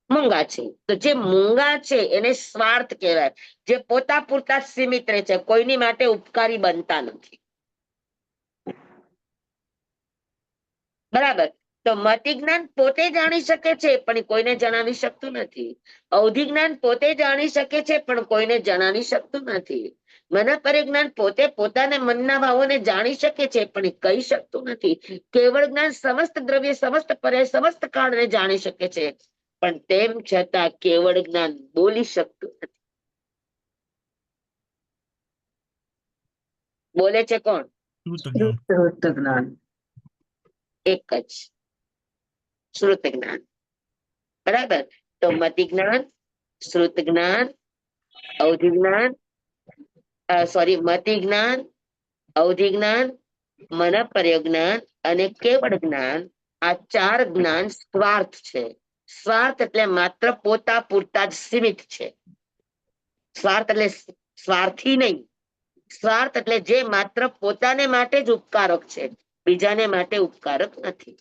મૂંગા છે. તો જે મૂંગા છે એને સ્વાર્થ કહેવાય, જે પોતા પૂરતા સીમિત રહે છે, કોઈની માટે ઉપકારી બનતા નથી. બરાબર. તો મતિ જ્ઞાન પોતે જાણી શકે છે પણ કોઈને જણાવી શકતું નથી. અવધિ જ્ઞાન પોતે જાણી શકે છે પણ કોઈને જણાવી શકતું નથી. મન પરિજ્ઞાન પોતે પોતાના મનના ભાવોને જાણી શકે છે, પણ એ કહી શકતું નથી. કેવળ જ્ઞાન સમસ્ત દ્રવ્ય, સમસ્ત પર્યાય, સમસ્ત કાળને જાણી શકે છે, પણ તેમ છતાં કેવળ જ્ઞાન બોલી શકતું નથી. બોલે છે કોણ? શ્રુત જ્ઞાન. શ્રુત જ્ઞાન. એક જ શ્રુત જ્ઞાન. બરાબર. તો મતિ જ્ઞાન, શ્રુત જ્ઞાન, અવધિ જ્ઞાન, સોરી મતિ જ્ઞાન, અવધિ જ્ઞાન, મન પર્યજ્ઞાન અને કેવળ જ્ઞાન, આ 4 જ્ઞાન સ્વાર્થ છે. સ્વાર્થ એટલે માત્ર પોતા પૂરતા જ સીમિત છે. સ્વાર્થ એટલે સ્વાર્થી નહીં. સ્વાર્થ એટલે જે માત્ર પોતાને માટે જ ઉપકારક છે, બીજાને માટે ઉપકારક નથી.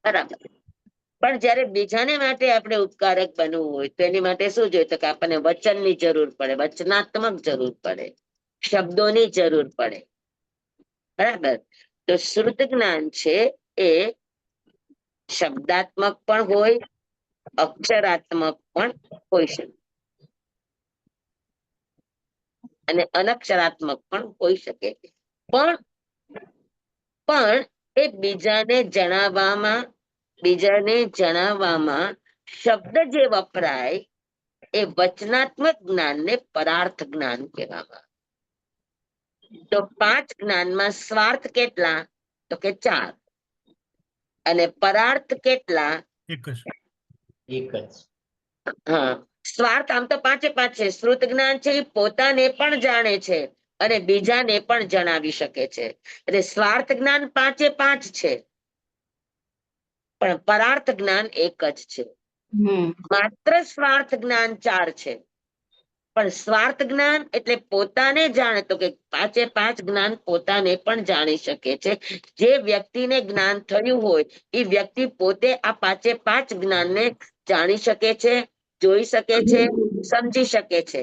બરાબર. પણ જયારે બીજાને માટે આપણે ઉપકારક બનવું હોય તો એની માટે શું જોઈએ? તો કે આપણને વચનની જરૂર પડે, વચનાત્મક જરૂર પડે, શબ્દોની જરૂર પડે. બરાબર. તો શ્રુત જ્ઞાન છે એ શબ્દાત્મક પણ હોય, અક્ષરાત્મક પણ હોઈ શકે અને અનક્ષરાત્મક પણ હોઈ શકે. પણ એ બીજાને જણાવવામાં શબ્દ જે વપરાય એ વચનાત્મક જ્ઞાનને પરાર્થ જ્ઞાન કહેવામાં. તો 5 જ્ઞાનમાં સ્વાર્થ કેટલા? તો કે 4. અને પરાર્થ કેટલા? એક જ. એક જ. હા, સ્વાર્થ આમ તો 5 છે. શ્રુત જ્ઞાન છે એ પોતાને પણ જાણે છે અને બીજાને પણ જણાવી શકે છે. એટલે સ્વાર્થ જ્ઞાન 5 છે, પણ પરાર્થ જ્ઞાન એક જ છે. માત્ર સ્વાર્થ જ્ઞાન 4 છે, પણ સ્વાર્થ જ્ઞાન એટલે પોતાને જાણે. તો કે 5 જ્ઞાન પોતાને પણ જાણી શકે છે. જે વ્યક્તિને જ્ઞાન થયું હોય એ વ્યક્તિ પોતે આ 5 જ્ઞાનને જાણી શકે છે, જોઈ શકે છે, સમજી શકે છે.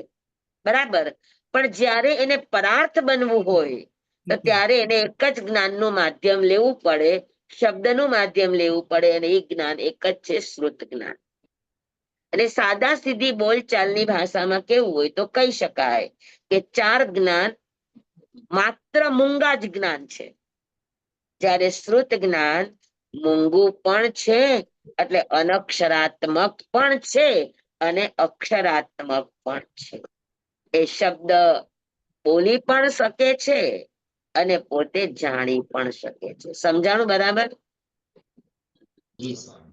બરાબર. પણ જ્યારે એને પરાર્થ બનવું હોય તો ત્યારે એને એક જ જ્ઞાનનું માધ્યમ લેવું પડે, શબ્દનું માધ્યમ લેવું પડે, અને એ જ્ઞાન એક જ છે, શ્રુત જ્ઞાન. અને સાદા સીધી બોલચાલની ભાષામાં કેવું હોય તો કહી શકાય કે 4 જ્ઞાન માત્ર મૂંગા જ જ્ઞાન છે, જ્યારે શ્રુત જ્ઞાન મૂંગું પણ છે, એટલે અનક્ષરાત્મક પણ છે અને અક્ષરાત્મક પણ છે. એ શબ્દ બોલી પણ શકે છે અને પોતે જાણી પણ શકે છે. સમજાણું બરાબર? જી સ્વામી.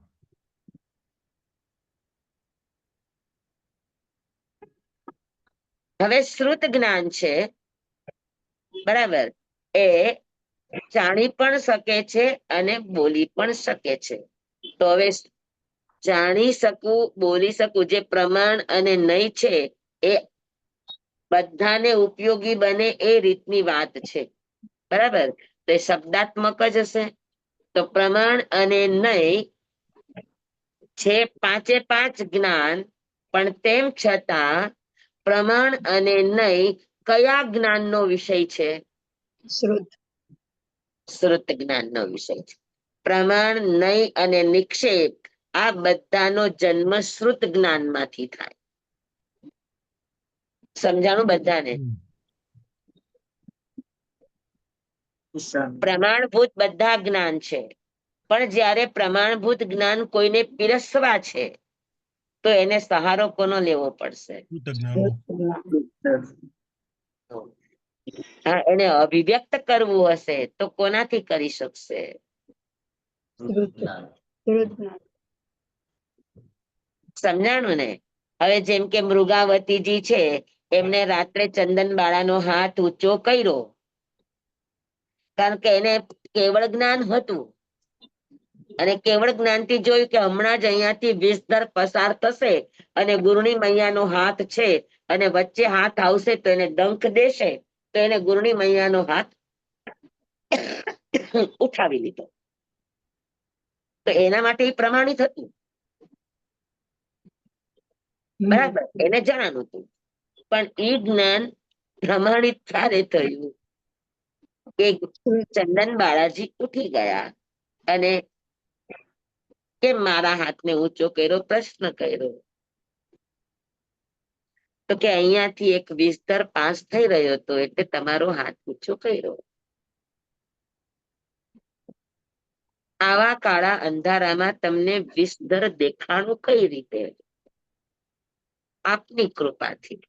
હવે શ્રુત જ્ઞાન છે, બરાબર, એ જાણી પણ શકે છે અને બોલી પણ શકે છે. તો હવે જાણી શકું, બોલી શકું, જે પ્રમાણ અને નય છે એ બધાને ઉપયોગી બને એ રીતની વાત છે. બરાબર. તો એ શબ્દાત્મક જ હશે. તો પ્રમાણ અને નય છે 5 જ્ઞાન, પણ તેમ છતાં પ્રમાણ અને નય કયા જ્ઞાનનો વિષય છે? શ્રુત. શ્રુત જ્ઞાનનો વિષય છે. પ્રમાણ, નય અને નિક્ષેપ આ બધાનો જન્મ શ્રુત જ્ઞાનમાંથી થાય. સમજાણું બધાને? પ્રમાણભૂત બધા જ્ઞાન છે, પણ જ્યારે પ્રમાણભૂત જ્ઞાન કોઈને પીરસવા છે તો એને સહારો કોનો લેવો પડશે? શ્રુત જ્ઞાનનો. હા, એને અભિવ્યક્ત કરવું હશે તો કોનાથી કરી શકશે? સમજાણું ને? હવે જેમ કે મૃગાવતીજી છે, એમને રાત્રે ચંદન બાળાનો હાથ ઊંચો કર્યો કારણ કે એને કેવળ જ્ઞાન હતું, અને કેવળ જ્ઞાનથી જોયું કે હમણાં જ અહીંયાથી વિષધર પસાર થશે અને ગુરુની મૈયાનો હાથ છે અને વચ્ચે હાથ આવશે તો એને ડંખ દેશે, તો એને ગુરુની મૈયાનો હાથ ઉઠાવી લીધો. તો એના માટે એ પ્રમાણિત હતું. બરાબર. એને જાણવાનું હતું. પણ એ જ્ઞાન પ્રમાણિત ક્યારે થયું કે ચંદન બાળાજી ઉઠી ગયા અને કે મારા હાથને ઊંચો કર્યો, પ્રશ્ન કર્યો. તો કે અહીંયાથી એક વિસ્તર પાસ થઈ રહ્યો હતો એટલે તમારો હાથ ઊંચો કર્યો. આવા કાળા અંધારામાં તમને વિસ્તર દેખાણું કઈ રીતે? આપની કૃપાથી.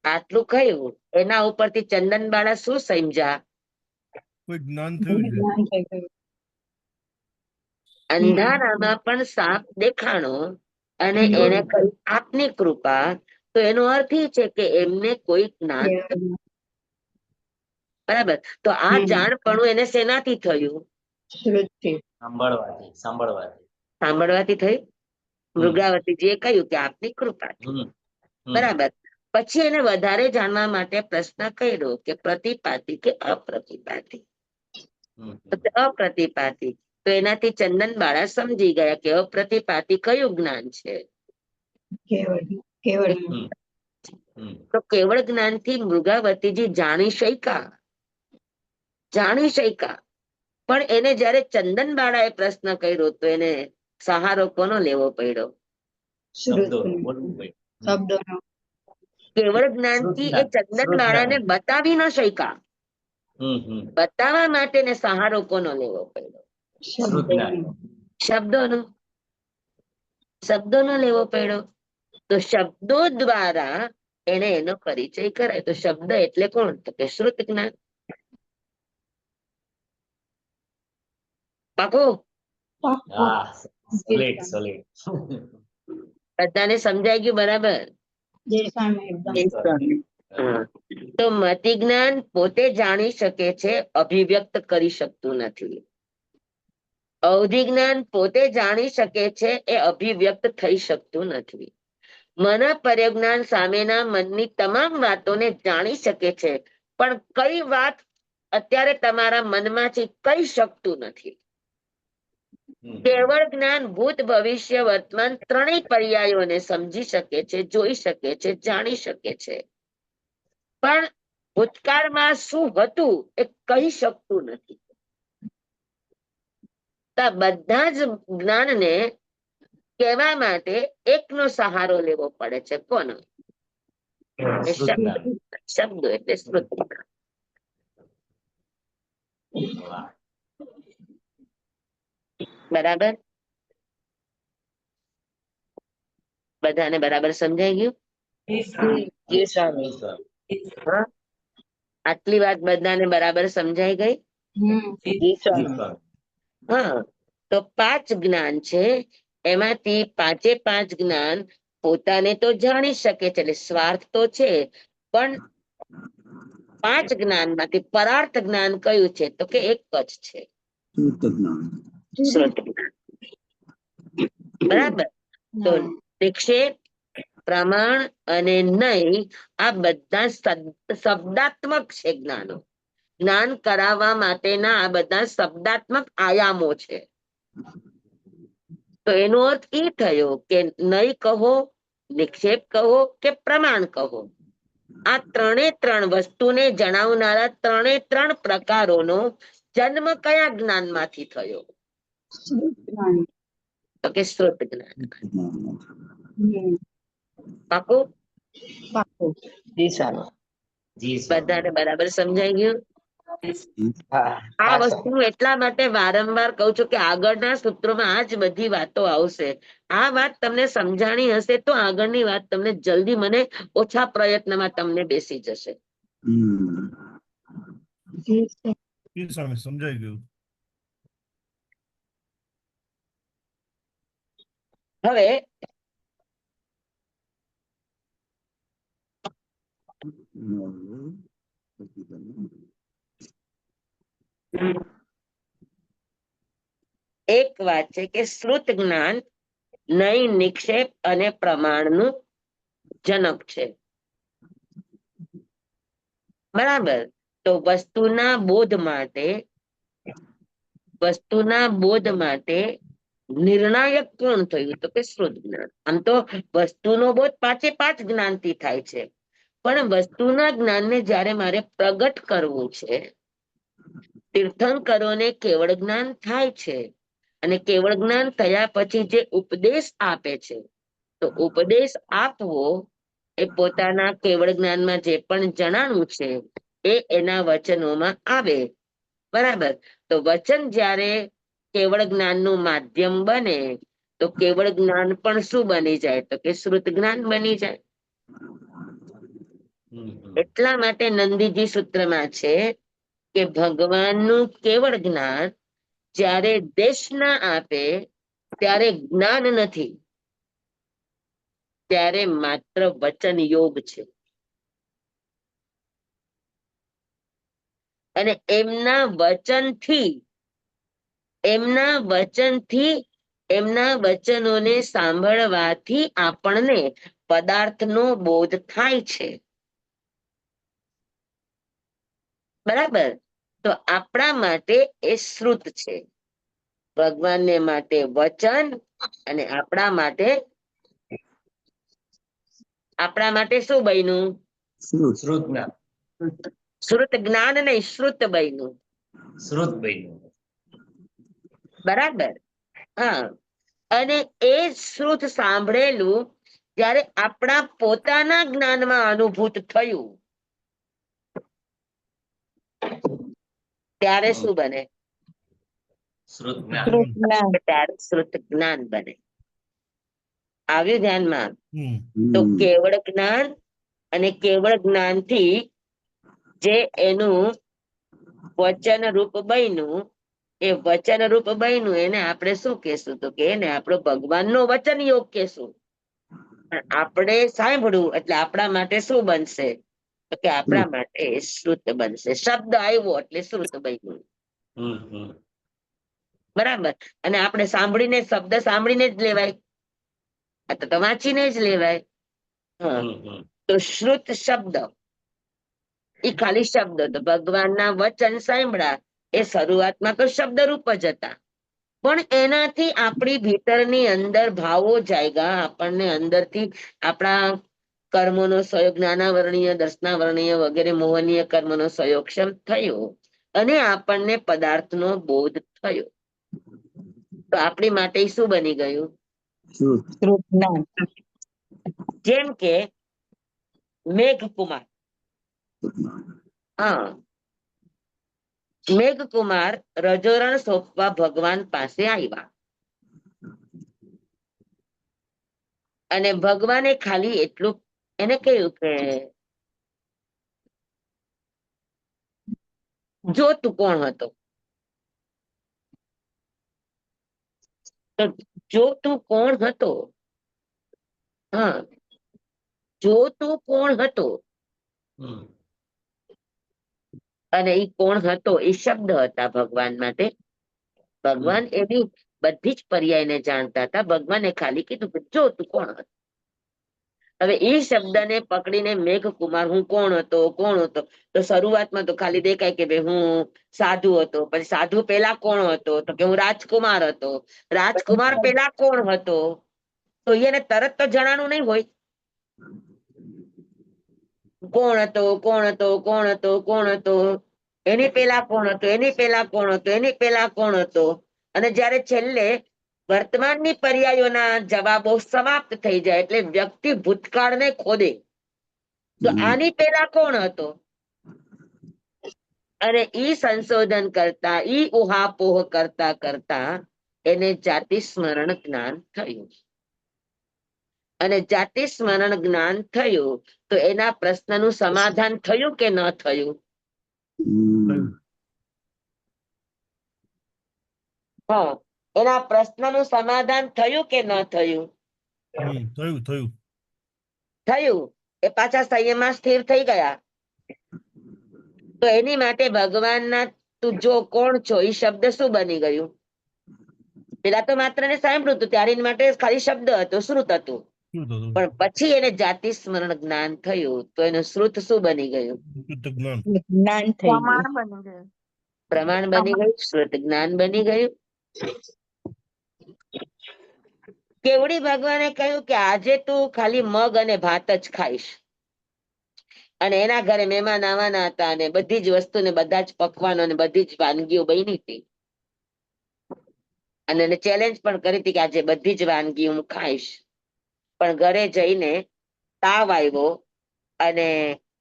આટલું કહ્યું એના ઉપરથી ચંદનબાળા શું સમજ્યા? કોઈ જ્ઞાન થયું છે. જ્ઞાન થઈ ગયું. અંધારામાં પણ સાપ દેખાણો અને એને કહ્યું આપની કૃપા, તો એનો અર્થ એ છે કે એમને કોઈ જ્ઞાન, બરાબર. તો આ જાણપણું એને શેનાથી થયું? શ્રુતિ. સાંભળવાથી સાંભળવાથી થયું. મૃગાવતીજીએ કહ્યું કે આપની કૃપા, બરાબર. પછી એને વધારે જાણવા માટે પ્રશ્ન કર્યો કે પ્રતિપાતી કે અપ્રતિપાતી. તો અપ્રતિપાતી, તો એનાથી ચંદનબાળા સમજી ગયા કે અપ્રતિપાતી કયું જ્ઞાન છે? કેવળ કેવળ તો કેવળ જ્ઞાનથી મૃગાવતીજી જાણી શક્યા. પણ એને જયારે ચંદનબાળાએ પ્રશ્ન કર્યો તો એને સહારો કોનો લેવો પડ્યો? શ્રુતિ. શબ્દોનો. કેવળ જ્ઞાનથી એ ચંદનબાળાને બતાવી ન શક્યા. બતાવવા માટે ને સહારો કોનો લેવો પડ્યો? શબ્દોનો લેવો પડ્યો. તો શબ્દો દ્વારા એને એનો પરિચય કરાય. તો શબ્દ એટલે કોણ? તો કે શ્રુત જ્ઞાન. પાકું? બધાને સમજાઈ ગયું બરાબર? જે સામે એકદમ. તો મતિ જ્ઞાન પોતે જાણી શકે છે, અભિવ્યક્ત કરી શકતું નથી. અવધિ જ્ઞાન પોતે જાણી શકે છે, એ અભિવ્યક્ત થઈ શકતું નથી. મન પર્યજ્ઞાન સામેના મનની તમામ વાતોને જાણી શકે છે, પણ કઈ વાત અત્યારે તમારા મનમાંથી કહી શકતું નથી. કેવળ જ્ઞાન ભૂત ભવિષ્ય વર્તમાન ત્રણેય પર્યાયોને સમજી શકે છે, જોઈ શકે છે, જાણી શકે છે, પણ ભૂતકાળમાં શું હતું એ કહી શકતું નથી. બધા જ જ્ઞાનને કહેવા માટે એકનો સહારો લેવો પડે છે. કોનો? શબ્દો એટલે શ્રુતિ. બરાબર? બધાને બરાબર સમજાઈ ગયું? આટલી વાત બધાને બરાબર સમજાઈ ગઈ? હા. તો 5 જ્ઞાન છે, એમાંથી 5 જ્ઞાન પોતાને તો જાણી શકે છે, એટલે સ્વાર્થ તો છે, પણ 5 જ્ઞાનમાંથી પરાર્થ જ્ઞાન કયું છે? તો કે એક જ છે, શ્રુત જ્ઞાન. બરાબર? તો નિક્ષેપ, પ્રમાણ અને નય આ બધા શબ્દાત્મક છે જ્ઞાનો. જ્ઞાન કરાવવા માટેના આ બધા શબ્દાત્મક આયામો છે. તો એનો અર્થ એ થયો કે નય કહો, નિક્ષેપ કહો કે પ્રમાણ કહો, આ 3 વસ્તુને જણાવનારા 3 પ્રકારોનો જન્મ કયા જ્ઞાનમાંથી થયો? તો કે શ્રુત જ્ઞાન. પાકું? બધાને બરાબર સમજાઈ ગયું? આ વસ્તુ એટલા માટે વારંવાર કહું છું કે આગળના સૂત્રોમાં આ જ બધી વાતો આવશે. આ વાત તમને સમજાણી હશે તો આગળની વાત તમને જલ્દી, મને ઓછા પ્રયત્નમાં તમને બેસી જશે. સમજાઈ ગયું. હવે એક વાત છે કે શ્રુત જ્ઞાન નય, નિક્ષેપ અને પ્રમાણનું જનક છે. બરાબર? તો વસ્તુના બોધ માટે નિર્ણાયક કોણ થયું? તો કે શ્રુત જ્ઞાન. આમ તો વસ્તુનો બોધ 5 જ્ઞાનથી થાય છે, પણ વસ્તુના જ્ઞાનને જ્યારે મારે પ્રગટ કરવું છે, તીર્થંકરોને કેવળ જ્ઞાન થાય છે, અને કેવળ જ્ઞાન થયા પછી જે ઉપદેશ આપે છે તો ઉપદેશ આપવો એ પોતાના કેવળ જ્ઞાનમાં જે પણ જણાનું છે એ એના વચનોમાં આવે. બરાબર. તો વચન જ્યારે કેવળ જ્ઞાનનું માધ્યમ બને તો કેવળ જ્ઞાન પણ શું બની જાય? તો કે શ્રુત જ્ઞાન બની જાય. એટલા માટે નંદીજી સૂત્રમાં છે કે ભગવાનનું કેવળ જ્ઞાન જ્યારે દેશ ના આપે ત્યારે જ્ઞાન નથી, ત્યારે માત્ર વચન યોગ છે. અને એમના વચનથી એમના વચનોને સાંભળવાથી આપણને પદાર્થનો બોધ થાય છે. બરાબર. તો આપણા માટે એ શ્રુત છે, ભગવાનને માટે વચન, અને આપણા માટે શું બન્યું? શ્રુત જ્ઞાન. શ્રુત જ્ઞાન નહીં, શ્રુત બન્યું. શ્રુત બન્યું. બરાબર. હા. અને એ શ્રુત સાંભળેલું જ્યારે આપણા પોતાના જ્ઞાનમાં અનુભૂત થયું ત્યારે શું બને? શ્રુત જ્ઞાન. ત્યારે શ્રુત જ્ઞાન બને. આવ્યું ધ્યાનમાં? હમ. તો કેવળ જ્ઞાન અને કેવળ જ્ઞાનથી જે એનું વચન રૂપ બન્યું, એ વચન રૂપ બન્યું એને આપણે શું કહેશું? તો કે એને આપણો ભગવાનનો વચન યોગ કહેશું. પણ આપણે સાંભળ્યું એટલે આપણા માટે શું બનશે? તો કે આપણા માટે શ્રુત બનશે. શબ્દ આવ્યો એટલે શ્રુત બન્યું. બરાબર. અને આપણે સાંભળીને, શબ્દ સાંભળીને જ લેવાય, તો વાંચીને જ લેવાય. હા. તો શ્રુત શબ્દ એ ખાલી શબ્દ હતો. ભગવાનના વચન સાંભળ્યા એ શરૂઆતમાં તો શબ્દ રૂપ જ હતા, પણ એનાથી આપણી ભીતરની અંદર ભાવો જાગ્યા. આપણને અંદરથી આપણા કર્મોનો સહયોગ, જ્ઞાનાવરણીય, દર્શનાવરણીય વગેરે મોહનીય કર્મનો સહયોગક્ષમ થયો અને આપણને પદાર્થનો બોધ થયો. તો આપણી માટે શું બની ગયું? શ્રુત જ્ઞાન. જેમ કે મેઘકુમાર. હા, મેઘકુમાર રજોરણ સોંપવા ભગવાન પાસે આવ્યા અને ભગવાને ખાલી એટલું એને કહ્યું કે જો તું કોણ હતો? તો જો તું કોણ હતો? હા, જો તું કોણ હતો? અને એ કોણ હતો એ શબ્દ હતા ભગવાન માટે. ભગવાન એની બધી જ પર્યાયને જાણતા હતા. ભગવાને ખાલી કીધું કે જો તું કોણ હતો. હવે એ શબ્દને પકડીને મેઘકુમાર હું કોણ હતો, કોણ હતો? તો શરૂઆતમાં તો ખાલી દેખાય કે ભાઈ હું સાધુ હતો. પછી સાધુ પેલા કોણ હતો? તો કે હું રાજકુમાર હતો. રાજકુમાર પેલા કોણ હતો? તો એને તરત તો જણાનું નહીં હોય. કોણ હતો, કોણ હતો, કોણ હતો, કોણ હતો, એની પેલા કોણ હતો, એની પેલા કોણ હતો, એની પેલા કોણ હતો. અને જયારે છેલ્લે વર્તમાનની પર્યાયોના જવાબો સમાપ્ત થઈ જાય એટલે વ્યક્તિ ભૂતકાળને ખોદે. તો આની પેલા કોણ હતો? અને ઈ સંશોધન કરતા, ઈ ઉહાપોહ કરતા કરતા એને જાતિ સ્મરણ જ્ઞાન થયું. અને જાતિ સ્મરણ જ્ઞાન થયું તો એના પ્રશ્નનું સમાધાન થયું કે ન થયું? હા, એના પ્રશ્નનું સમાધાન થયું કે ન થયું? થયું થયું થયું. એ પાછા સંયમમાં સ્થિર થઈ ગયા. તો એની માટે ભગવાનના તું જો કોણ છો એ શબ્દ શું બની ગયું? પેલા તો માત્ર ને સાંભળ્યું હતું ત્યારે એની માટે ખાલી શબ્દ હતો, શ્રુત હતું. પણ પછી એને જાતિ સ્મરણ જ્ઞાન થયું તો એનું શ્રુત શું બની ગયું? જ્ઞાન થઈ ગયું. પ્રમાણ બની ગયું, શ્રુત જ્ઞાન બની ગયું. કેવડી ભગવાને કહ્યું કે આજે તું ખાલી મગ અને ભાત જ ખાઈશ. અને એના ઘરે મહેમાન આવવાના હતા અને બધી જ વસ્તુ ને બધા જ પકવાનો અને બધી જ વાનગીઓ બની હતી. અને એને ચેલેન્જ પણ કરી હતી કે આજે બધી જ વાનગી હું ખાઈશ. પણ ઘરે જઈને તાવ આવ્યો અને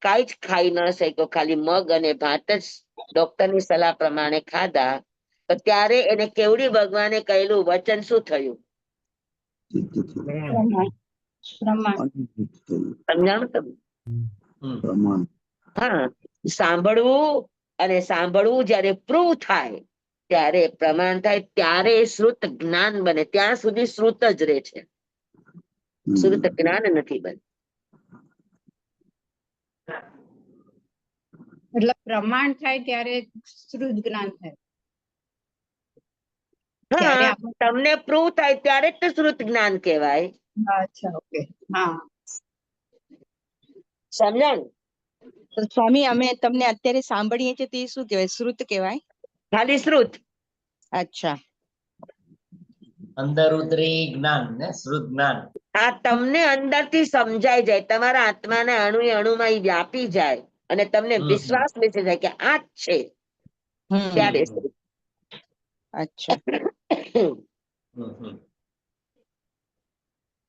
કાંઈ જ ખાઈ ન શક્યો, ખાલી મગ અને ભાત જ ડોક્ટરની સલાહ પ્રમાણે ખાધા, તો ત્યારે એને કેવડી ભગવાને કહેલું વચન શું થયું? સિદ્ધ થયું. પ્રમાણ પ્રમાણ અનુભૂત થયું. સમજાણું તમે? પ્રમાણ. હા, સાંભળવું અને સાંભળવું જયારે પ્રૂવ થાય ત્યારે પ્રમાણ થાય, ત્યારે શ્રુત જ્ઞાન બને. ત્યાં સુધી શ્રુત જ રહે છે, શ્રુત જ્ઞાન નથી બનતું. એટલે પ્રમાણ થાય ત્યારે શ્રુત જ્ઞાન થાય. ત્યારે હા, આપણે તમને પ્રૂવ થાય ત્યારે જ તો શ્રુત જ્ઞાન કહેવાય. અચ્છા ઓકે હા સમજાણ? તો સ્વામી અમે તમને અત્યારે સાંભળીએ છીએ તે શું કહેવાય? શ્રુત કહેવાય? ખાલી શ્રુત. અચ્છા. અંદર ઉતરી જ્ઞાન ને શ્રુત જ્ઞાન. આ તમને અંદરથી સમજાઈ જાય, તમારા આત્માના અણુએ અણુમાં ઈ વ્યાપી જાય અને તમને વિશ્વાસ બેસી જાય કે આ જ છે, ત્યારે શ્રુત. અચ્છા.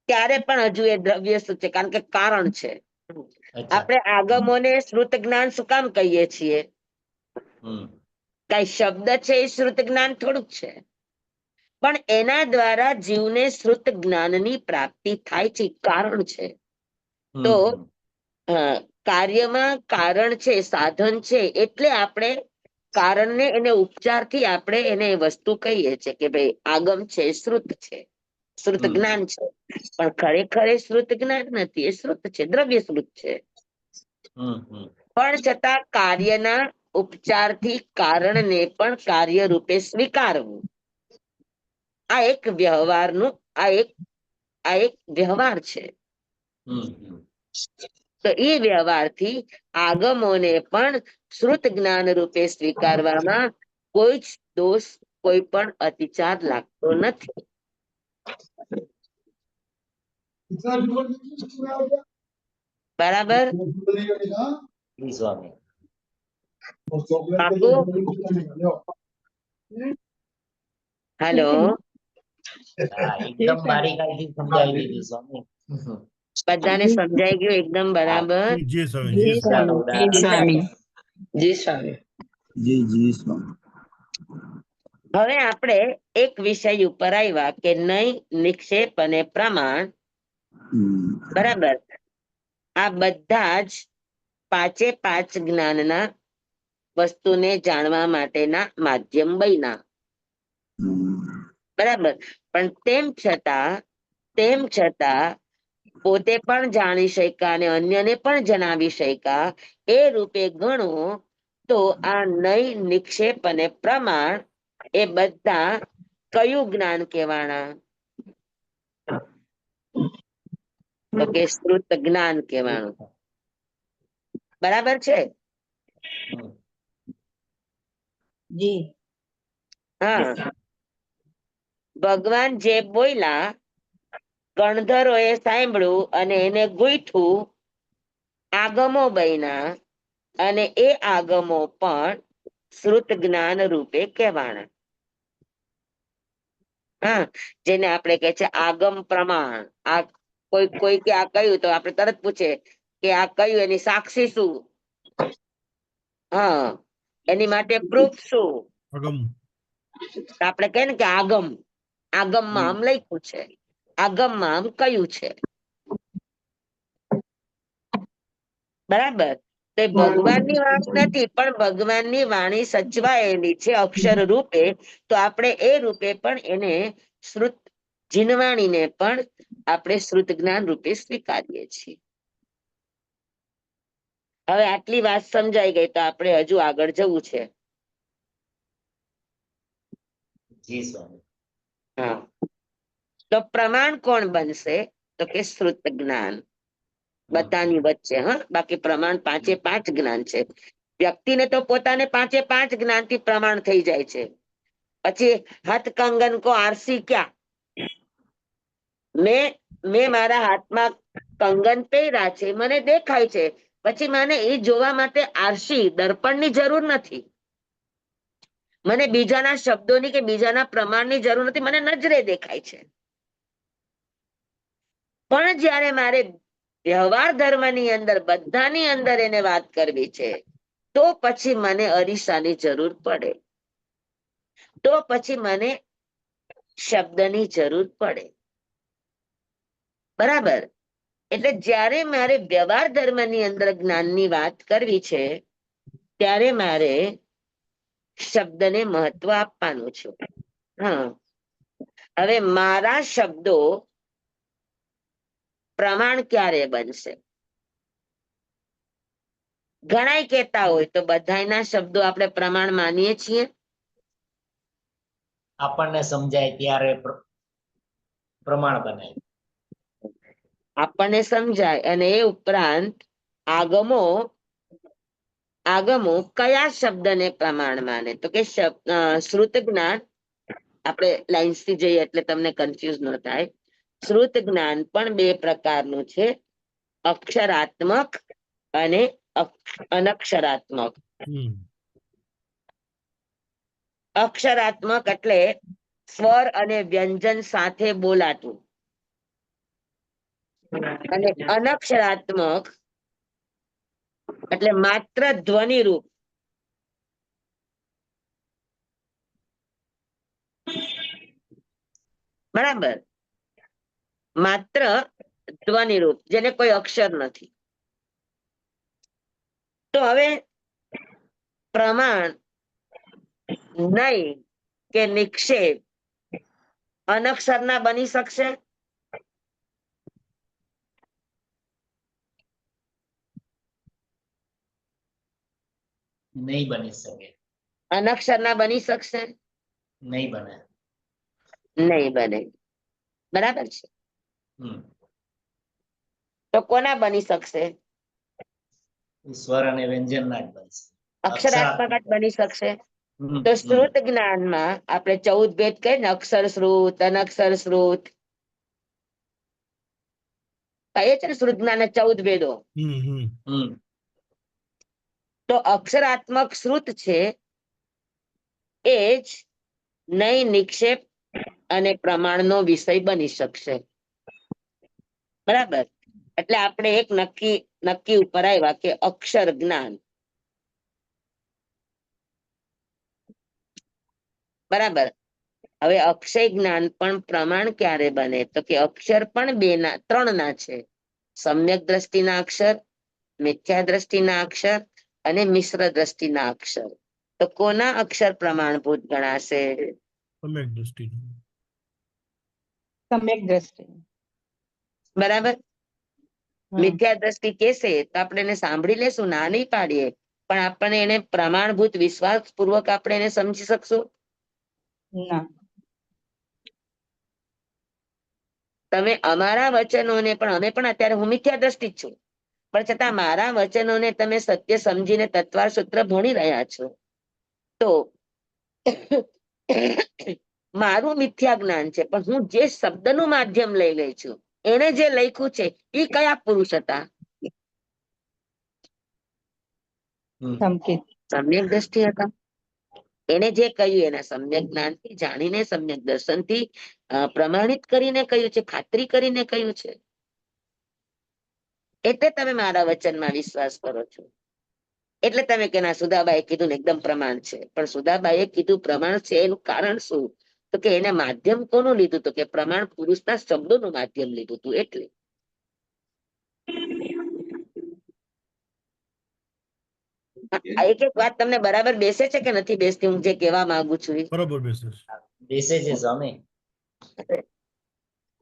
ત્યારે પણ હજુ એ દ્રવ્ય શું છે? કારણ કે કારણ છે. અચ્છા. આપણે આગમોને શ્રુત જ્ઞાન શું કામ કહીએ છીએ? કઈ શબ્દ છે એ શ્રુત જ્ઞાન થોડુંક છે, પણ એના દ્વારા જીવને શ્રુત જ્ઞાનની પ્રાપ્તિ થાય છે, કારણ છે. તો કાર્યમાં કારણ છે, સાધન છે, એટલે આપણે કારણને એને ઉપચારથી આપણે એને વસ્તુ કહીએ છીએ કે ભાઈ આગમ છે, શ્રુત છે, શ્રુત જ્ઞાન છે. પણ ખરેખર એ શ્રુત જ્ઞાન નથી, એ શ્રુત છે, દ્રવ્ય શ્રુત છે. પણ છતાં કાર્યના ઉપચારથી કારણને પણ કાર્ય રૂપે સ્વીકારવું, આ એક વ્યવહારનું આ એક વ્યવહાર છે. તો એ વ્યવહારથી આગમોને પણ શ્રુત જ્ઞાન રૂપે સ્વીકારવામાં કોઈ જ દોષ, કોઈ પણ અતિચાર લાગતો નથી. બરાબર? સ્વામી. બાપુ, હેલો, હા, એકદમ બારીકાઈથી સમજાવી દીધું સ્વામી. બધાને સમજાઈ ગયું એકદમ બરાબર? જી સ્વામી, જી સ્વામી. જી સ્વામી. જી જી સ્વામી. હવે આપણે એક વિષય ઉપર આવ્યા કે નહીં, નિક્ષેપ અને પ્રમાણ. બરાબર? આ બધા જ પાંચે પાંચ જ્ઞાનના વસ્તુને જાણવા માટેના માધ્યમ બન્યા. બરાબર? પણ તેમ છતાં પોતે પણ જાણી શક્યા અને અન્યને પણ જણાવી શક્યા એ રૂપે ગણો તો આ નય, નિક્ષેપ અને પ્રમાણ એ બધા કયું જ્ઞાન કહેવાના? તો કે શ્રુત જ્ઞાન કહેવાનું. બરાબર છે? જી હા, ભગવાન જે બોલ્યા ગણધરોએ સાંભળ્યું અને એને ગૂંથ્યું, આગમો બન્યા અને એ આગમો પણ શ્રુત જ્ઞાન રૂપે કહેવાના. હા, જેને આપણે કહે છે આગમ પ્રમાણ. આ કોઈ કે આ કયું તો આપણે તરત પૂછે કે આ કયું, એની સાક્ષી શું? હા, એની માટે પ્રૂફ શું? આપણે કહે ને કે આગમમાં આમ લખ્યું છે, આગમમાં આમ કયું છે. બરાબર? તો એ ભગવાનની વાણી નથી, પણ ભગવાનની વાણી સચવાયેલી છે અક્ષર રૂપે, તો આપણે એ રૂપે પણ એને શ્રુત જીનવાણીને પણ આપણે શ્રુત જ્ઞાન રૂપે સ્વીકારીએ છીએ. હવે આટલી વાત સમજાઈ ગઈ, તો આપણે હજુ આગળ જવું છે. જી સ્વામી. હા, તો પ્રમાણ કોણ બનશે? તો કે શ્રુત જ્ઞાન બધાની વચ્ચે. હા, બાકી પ્રમાણ પાંચે પાંચ જ્ઞાન છે. વ્યક્તિને તો પોતાને પાંચે પાંચ જ્ઞાનથી પ્રમાણ થઈ જાય છે. પછી હાથ કંગન કો આરસી ક્યાં? મેં મારા હાથમાં કંગન પહેર્યા છે, મને દેખાય છે, પછી મને એ જોવા માટે આરસી દર્પણની જરૂર નથી. મને બીજાના શબ્દોની કે બીજાના પ્રમાણની જરૂર નથી, મને નજરે દેખાય છે. પણ જ્યારે મારે વ્યવહાર ધર્મની અંદર બધાની અંદર એને વાત કરવી છે, તો પછી મને અરીસાની જરૂર પડે, તો પછી મને શબ્દની જરૂર પડે. બરાબર? એટલે જ્યારે મારે વ્યવહાર ધર્મની અંદર જ્ઞાનની વાત કરવી છે, ત્યારે મારે શબ્દને મહત્વ આપવાનું છે. હા, હવે મારા શબ્દો પ્રમાણ ક્યારે બનશે? ઘણાય કહેતા હોય તો બધાના શબ્દો આપણે પ્રમાણ માનીએ છીએ. આપણને સમજાય ત્યારે પ્રમાણ બને. આપણને સમજાય અને એ ઉપરાંત આગમો કયા શબ્દને પ્રમાણ માને? તો કે શ્રુત જ્ઞાન. આપણે લાઇન્સ થી જઈએ એટલે તમને કન્ફ્યુઝ ન થાય. શ્રુત જ્ઞાન પણ બે પ્રકારનું છે, અક્ષરાત્મક અને અનક્ષરાત્મક. અક્ષરાત્મક એટલે સ્વર અને વ્યંજન સાથે બોલાતું, અને અનક્ષરાત્મક એટલે માત્ર ધ્વનિ રૂપ. બરાબર? માત્ર ધ્વનિ રૂપ, જેને કોઈ અક્ષર નથી. તો હવે પ્રમાણ, નય કે નિક્ષેપ અનક્ષરના બની શકશે? નહીં બની શકે. અનક્ષરના બની શકશે? નહીં બને. નહીં બને. બરાબર છે? હમ. તો કોના બની શકશે? સ્વર અને વ્યંજન ના જ બનશે. અક્ષરાત્મક જ બની શકશે. હમ, તો હમ. શ્રુત જ્ઞાનમાં આપણે 14 ભેદ કહીએ ને, અક્ષર શ્રુત, અનક્ષર શ્રુત કહીએ છે ને, શ્રુત જ્ઞાન 14 ભેદો. હમ. તો અક્ષરાત્મક શ્રુત છે એ જ નય, નિક્ષેપ અને પ્રમાણનો વિષય બની શકશે. બરાબર? એટલે આપણે એક નક્કી ઉપર આવ્યા કે અક્ષર જ્ઞાન. બરાબર? હવે અક્ષય જ્ઞાન પણ પ્રમાણ ક્યારે બને? તો કે અક્ષર પણ 3 છે, સમ્યક દ્રષ્ટિના અક્ષર, મિથ્યા દ્રષ્ટિના અક્ષર અને મિશ્ર દ્રષ્ટિના અક્ષર. તો કોના અક્ષર પ્રમાણભૂત ગણાશે? સમ્યક દ્રષ્ટિ. સમ્યક દ્રષ્ટિ. બરાબર? મિથ્યા દ્રષ્ટિ કેસે તો આપણે એને સાંભળી લેશું, ના નહીં પાડીએ, પણ આપણે એને પ્રમાણભૂત વિશ્વાસ પૂર્વક આપણે એને સમજી શકશું? ના. તમે અમારા વચનોને પણ, અમે પણ અત્યારે હું મિથ્યા દ્રષ્ટિ જ છું, પણ છતાં મારા વચનોને તમે સત્ય સમજીને તત્વાર સૂત્ર ભણી રહ્યા છો, તો મારું મિથ્યા જ્ઞાન છે, પણ હું જે શબ્દનું માધ્યમ લઈ લઈ છું, એને જે લખ્યું છે એ કયા પુરુષ હતા? સંકેત. સમ્યક દ્રષ્ટિ હતા. એને જે કહ્યું એના સમ્યક જ્ઞાનથી જાણીને, સમ્યક દર્શનથી પ્રમાણિત કરીને કહ્યું છે, ખાતરી કરીને કહ્યું છે. એટલે તમે મારા વચનમાં વિશ્વાસ કરો છો. એટલે તમે કે ના, સુધાબાએ કીધું ને એકદમ પ્રમાણ છે. પણ સુધાબાએ કીધું પ્રમાણ છે એનું કારણ શું? તો કે એને માધ્યમ કોનું લીધું? તો કે પ્રમાણ પુરુષના શબ્દોનું માધ્યમ લીધું હતું. એટલે એક એક વાત તમને બરાબર બેસે છે કે નથી બેસતી? હું જે કહેવા માંગુ છું એ બરોબર બેસે છે. બેસે છે સ્વામી.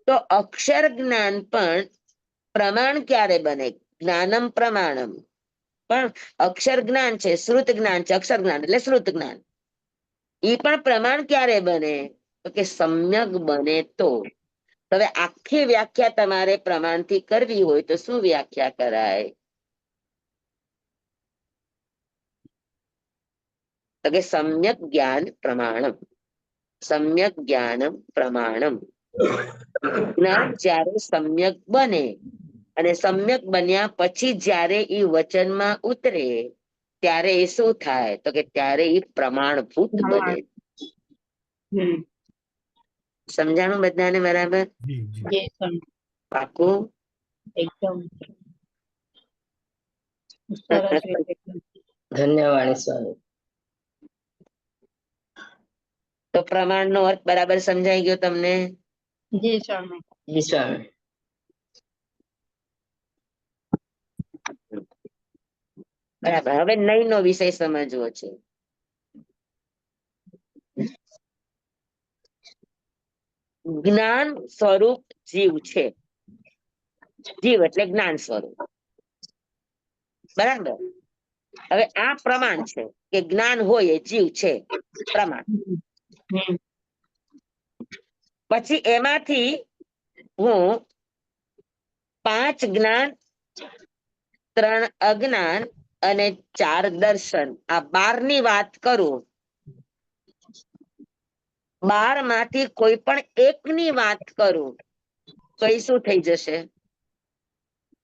તો અક્ષર જ્ઞાન પણ પ્રમાણ ક્યારે બને? જ્ઞાનમ પ્રમાણમ. પણ અક્ષર જ્ઞાન છે, શ્રુત જ્ઞાન છે, અક્ષર જ્ઞાન એટલે શ્રુત જ્ઞાન. એ પણ પ્રમાણ ક્યારે બને? તો કે સમ્યક બને તો. હવે આખી વ્યાખ્યા તમારે પ્રમાણથી કરવી હોય તો શું વ્યાખ્યા કરાય? તો કે સમ્યક જ્ઞાન પ્રમાણમ. સમ્યક જ્ઞાનમ પ્રમાણમ. જ્ઞાન જ્યારે સમ્યક બને અને સમ્યક બન્યા પછી જ્યારે એ વચનમાં ઉતરે ત્યારે એ શું થાય? તો કે ત્યારે એ પ્રમાણભૂત બને. સમજાણું બધાને બરાબર? જી જી. Yes, પાકું? એકદમ સરસ રીતે. ધન્યવાદ સ્વામી. તો પ્રમાણનો અર્થ બરાબર સમજાઈ ગયો તમને? જી સ્વામી. જી સ્વામી. બરાબર. હવે નઈ નો વિષય સમજવો છે. જ્ઞાન સ્વરૂપ જીવ છે. જીવ એટલે જ્ઞાન સ્વરૂપ. બરાબર. હવે આ પ્રમાણ છે કે જ્ઞાન હોય એ જીવ છે, પ્રમાણ. પછી એમાંથી હું 5 જ્ઞાન, 3 અજ્ઞાન અને 4 દર્શન, આ 12 ની વાત કરું. 12 માંથી કોઈ પણ એક ની વાત કરું તો એ શું થઈ જશે?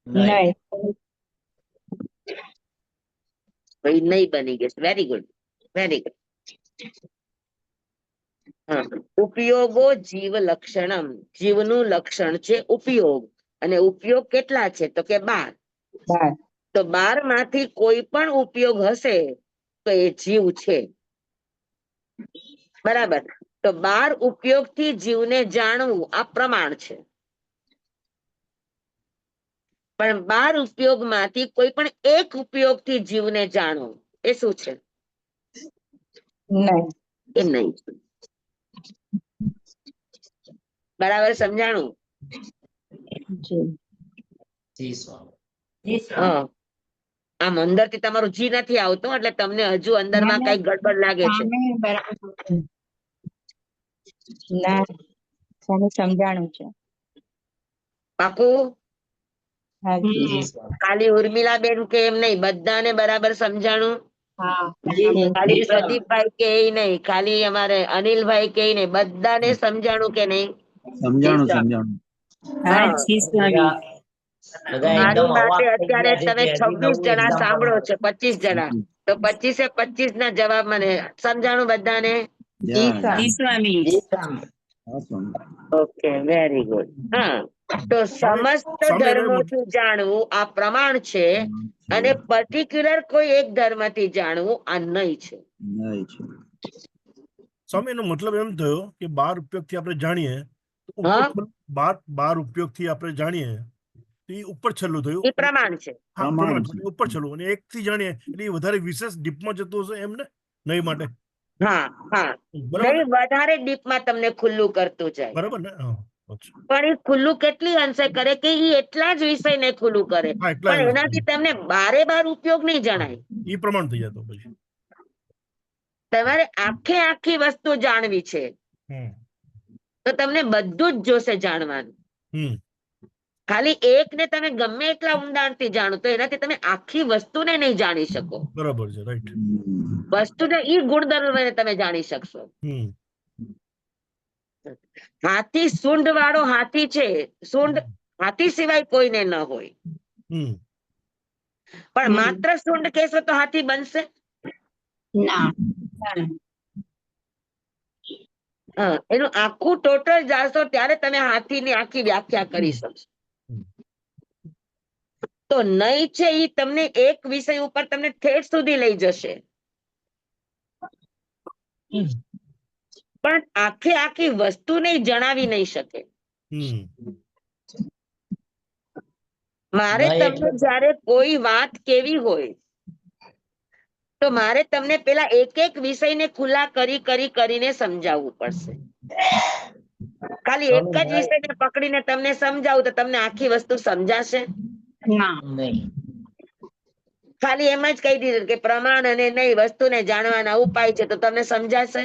નહીં. ભાઈ નહીં બની ગયું. Very good, very good. ઉપયોગો જીવ લક્ષણમ, જીવનું લક્ષણ છે ઉપયોગ. અને ઉપયોગ કેટલા છે? તો કે 12. તો 12 માંથી કોઈ પણ ઉપયોગ હશે તો એ જીવ છે. બરાબર. તો 12 ઉપયોગથી જીવને જાણવું આ પ્રમાણ છે. પણ 12 ઉપયોગમાંથી કોઈ પણ એક ઉપયોગથી જીવને જાણવું એ શું છે? નહીં. એ નહીં. બરાબર સમજાણું? જી સ્વામી. હા. આમ અંદર થી તમારું જી નથી આવતો એટલે તમને હજુ અંદર માં કઈ ગડબડ લાગે છે. સ્વામી બરાબર. ના સ્વામી સમજાણું છે. પાકું? હાજી. જી સ્વામી. ખાલી ઉર્મિલાબેન કે એમ નહીં, બધાને બરાબર સમજાણું? હા. ખાલી પ્રદીપભાઈ કે નહીં, ખાલી અમારે અનિલભાઈ કે નહીં, બધાને સમજાણું કે નહીં? સમજાણું સમજાણું. હા. બધા મારી એકદમ માટે અવાક થઈ અત્યારે ગયા છે તમે કે હજી 26 નવું જણા example સાંભળો મળે. છો, 25 જણા. તો 25 ના જવાબ મને સમજાણું બધાને? જી યા સ્વામી. જી સ્વામી. હા સ્વામી. Okay, very good. હા. તો સમસ્ત સ્વામી, હવે ધર્મોથી જાણવું આ પ્રમાણ છે અને પર્ટિક્યુલર કોઈ એક ધર્મથી જાણવું આ નહીં છે. નહીં છે. સ્વામી એનો મતલબ એમ થયો કે 12 ઉપયોગથી આપણે જાણીએ તો હા? ઉપર 12 ઉપયોગથી આપણે જાણીએ તો એ ઉપર છેલ્લું થયું. એ પ્રમાણ છે. હા, પ્રમાણ પ્રમાણ છે. છે. ઉપર છેલ્લું અને 1 થી જાણીએ એટલે એ વધારે વિશેષ ડીપમાં જતું હશે એમને નહીં માટે. હા, હા. બરાબર નહીં, વધારે ડીપમાં તમને ખુલ્લું કરતું જાય. બરાબર ને? હા, અચ્છા. પણ એ ખુલ્લું કેટલી અંશે કરે કે એ એટલા જ વિષયને ખુલ્લું કરે, હા, એટલા પણ એનાથી તમને 12 ઉપયોગ નહીં જણાય. એ પ્રમાણ થઈ જતો પછી. તમારે આખી વસ્તુ જાણવી છે હમ તો તમને બધું જ જોશે જાણવાનું. હમ ખાલી એક ને તમે ગમે એટલા ઊંડાણથી જાણો તો એનાથી તમે આખી વસ્તુને નહીં જાણી શકો. બરાબર છે, રાઈટ. વસ્તુને ઈ ગુણધર્મને તમે જાણી શકશો. હમ હાથી સૂંઢ વાળો હાથી છે, સૂંઢ હાથી સિવાય કોઈને ન હોય, હમ પણ માત્ર સૂંઢ કહેશો તો હાથી બનશે? ના. એનું આખું ટોટલ જાણશો ત્યારે તમે હાથીની આખી વ્યાખ્યા કરી શકશો. તો નહીં છે ઈ તમને એક વિષય ઉપર તમને ઠેઠ સુધી લઈ જશે, પણ આખી વસ્તુને જણાવી નહીં શકે. હમ મારે તમને જયારે કોઈ વાત કેવી હોય તો મારે તમને પેલા એક વિષયને ખુલ્લા કરીને સમજાવવું પડશે. ખાલી એક જ વિષયને પકડીને તમને સમજાવું તો તમને આખી વસ્તુ સમજાશે? ના. ખાલી એમ જ કહી દીધું કે પ્રમાણ અને નહીં વસ્તુને જાણવાના ઉપાય છે તો તમને સમજાશે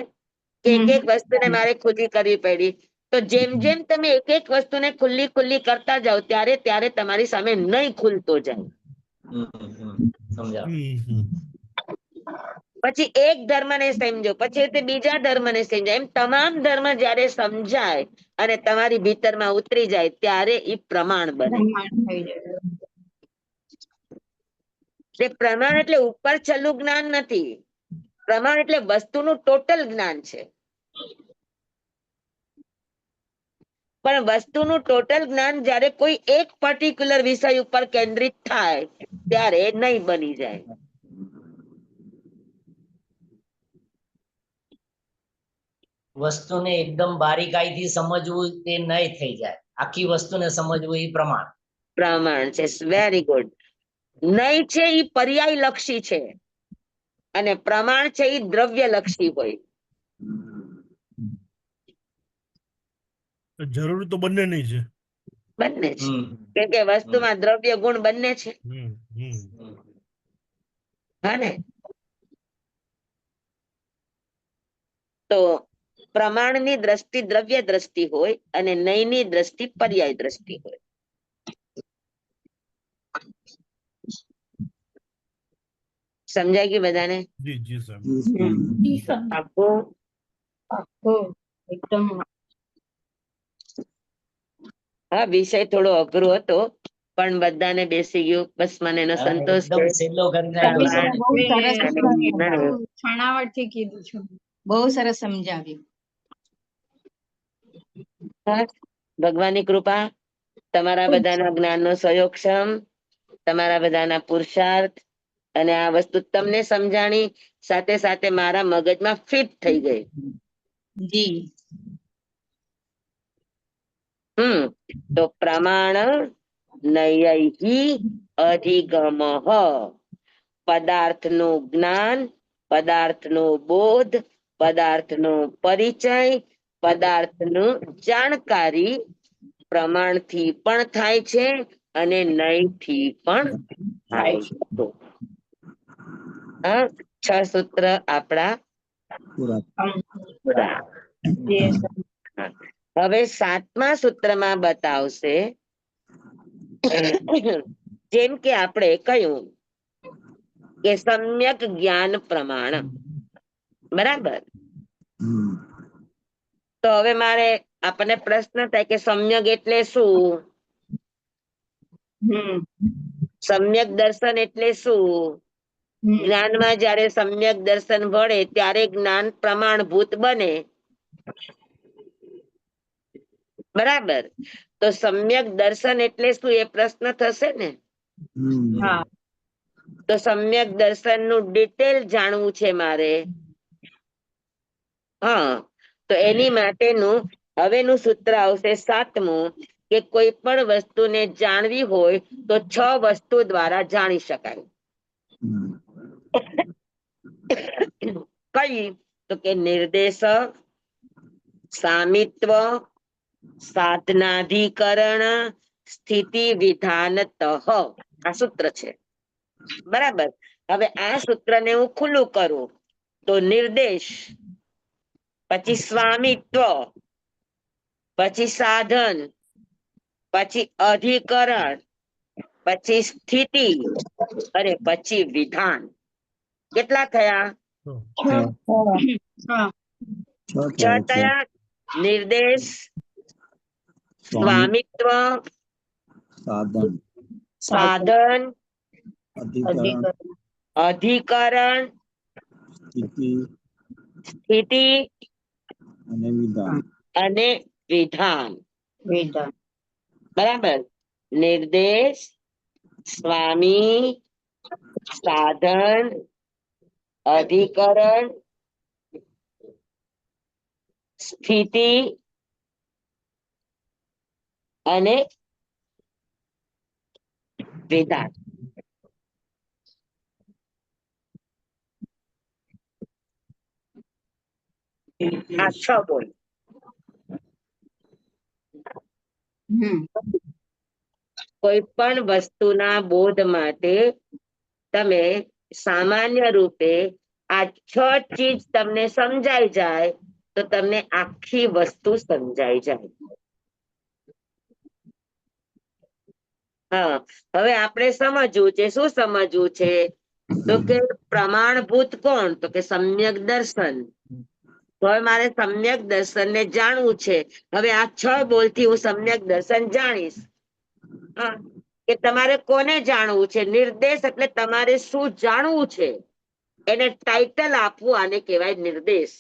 કે એક વસ્તુને મારે ખુલ્લી કરવી પડી? તો જેમ જેમ તમે એક વસ્તુને ખુલ્લી કરતા જાઓ ત્યારે તમારી સામે નહીં ખુલતો જાય. પછી એક ધર્મને સમજો, પછી તે બીજા ધર્મને સમજો, એમ તમામ ધર્મ જયારે સમજાય અને તમારી ભીતરમાં ઉતરી જાય ત્યારે એ પ્રમાણ બને. પ્રમાણ એટલે ઉપર છેલ્લું જ્ઞાન નથી. પ્રમાણ એટલે વસ્તુનું ટોટલ જ્ઞાન છે. પણ વસ્તુનું ટોટલ જ્ઞાન જ્યારે કોઈ એક પર્ટિક્યુલર વિષય ઉપર કેન્દ્રિત થાય ત્યારે નહીં બની જાય. વસ્તુને એકદમ બારીકાઈથી સમજવું તે નય થઈ જાય. આખી વસ્તુને સમજવું એ પ્રમાણ. પ્રમાણ છે. Very good. નહીં છે એ પર્યાય લક્ષી છે અને પ્રમાણ છે એ દ્રવ્ય લક્ષી હોય. જરૂરી તો બંને નહીં છે. બંને છે, કેમ કે વસ્તુમાં દ્રવ્ય ગુણ બંને છે. હા ને? તો પ્રમાણની દ્રષ્ટિ દ્રવ્ય દ્રષ્ટિ હોય અને નયની દ્રષ્ટિ પર્યાય દ્રષ્ટિ હોય. સમજાય ગયું બધાને? જી જી સાહેબ. જી સ્વામી. આખું એકદમ હા, વિષય થોડો અઘરો હતો પણ બધાને બેસી ગયું. બસ મને એનો સંતોષ છે. એકદમ સહેલો કરીને આવ્યો તમે છો. બહુ સરસ બરાબર. છાણાવટથી કીધું છે. બહુ સરસ સમજાવ્યું. બસ, ભગવાનની કૃપા, તમારા બધાના જ્ઞાનનો સહયોગક્ષમ, તમારા બધાના પુરુષાર્થ અને આ વસ્તુ તમને સમજાણી, સાથે સાથે મારા મગજમાં ફિટ થઈ ગઈ. જી. તો પ્રમાણ નયૈહિ અધિગમઃ, પદાર્થનું જ્ઞાન, પદાર્થનો બોધ, પદાર્થનો પરિચય, પદાર્થનું જાણકારી પ્રમાણથી પણ થાય છે અને નયથી પણ થાય છે. હા, 6 સૂત્ર આપણા પૂરા. પૂરા. હવે 7મા સૂત્રમાં બતાવશે, જેમ કે આપણે કહ્યું કે સમ્યક જ્ઞાન પ્રમાણ. બરાબર? તો હવે મારે આપણને પ્રશ્ન થાય કે સમ્યક એટલે શું? સમ્યક દર્શન એટલે શું? જ્ઞાનમાં જ્યારે સમ્યક દર્શન વળે ત્યારે જ્ઞાન પ્રમાણભૂત બને. બરાબર? તો સમ્યક દર્શન એટલે શું એ પ્રશ્ન થશે ને? હા. તો સમ્યક દર્શન નું ડિટેલ જાણવું છે મારે. હા, તો એની માટેનું હવેનું સૂત્ર આવશે 7મું, કે કોઈ પણ વસ્તુને જાણવી હોય તો 6 વસ્તુ દ્વારા જાણી શકાય. કઈ? તો કે નિર્દેશક, સામિત્વ, સાધનાધિકરણ, સ્થિતિ વિધાનતઃ. આ સૂત્ર છે. બરાબર? હવે આ સૂત્રને હું ખુલ્લું કરું તો નિર્દેશ, પછી સ્વામિત્વ, પછી સાધન, પછી અધિકરણ, પછી સ્થિતિ અને પછી વિધાન. કેટલા થયા? 6 થયા. નિર્દેશ, સ્વામિત્વ, સાધન, સાધન, અધિકરણ, અધિકરણ, સ્થિતિ અને વિધાન. અને વિધાન. બરાબર? નિર્દેશ, સ્વામી, સાધન, અધિકરણ, સ્થિતિ અને વિધાન. આ 6 બોલ. કોઈ પણ વસ્તુના બોધ માટે તમે સામાન્ય રૂપે આ 6 ચીજ તમને સમજાઈ જાય તો તમને આખી વસ્તુ સમજાઈ જાય. હા, હવે આપણે સમજવું છે. શું સમજવું છે? તો કે પ્રમાણભૂત કોણ? તો કે સમ્યક દર્શન. તો હવે મારે સમ્યક દર્શન ને જાણવું છે. હવે આ 6 બોલથી હું સમ્યક દર્શન જાણીશ. હા, કે તમારે કોને જાણવું છે? નિર્દેશ એટલે તમારે શું જાણવું છે એને ટાઇટલ આપવું, આને કહેવાય નિર્દેશ.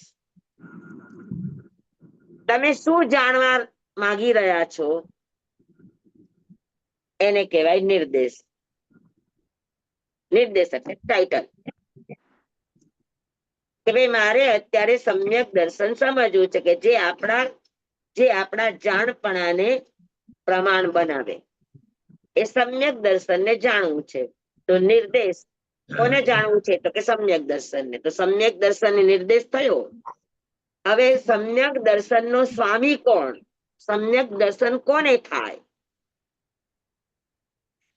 તમે શું જાણવા માંગી રહ્યા છો એને કહેવાય નિર્દેશ. નિર્દેશ એટલે ટાઇટલ. કે ભાઈ મારે અત્યારે સમ્યક દર્શન સમજવું છે કે જે આપણા જાણપણાને પ્રમાણ બનાવે, એ સમ્યક દર્શનને જાણવું છે. તો નિર્દેશ કોને જાણવું છે? તો કે સમ્યક દર્શનને. તો સમ્યક દર્શન નિર્દેશ થયો. હવે સમ્યક દર્શનનો સ્વામી કોણ? સમ્યક દર્શન કોને થાય?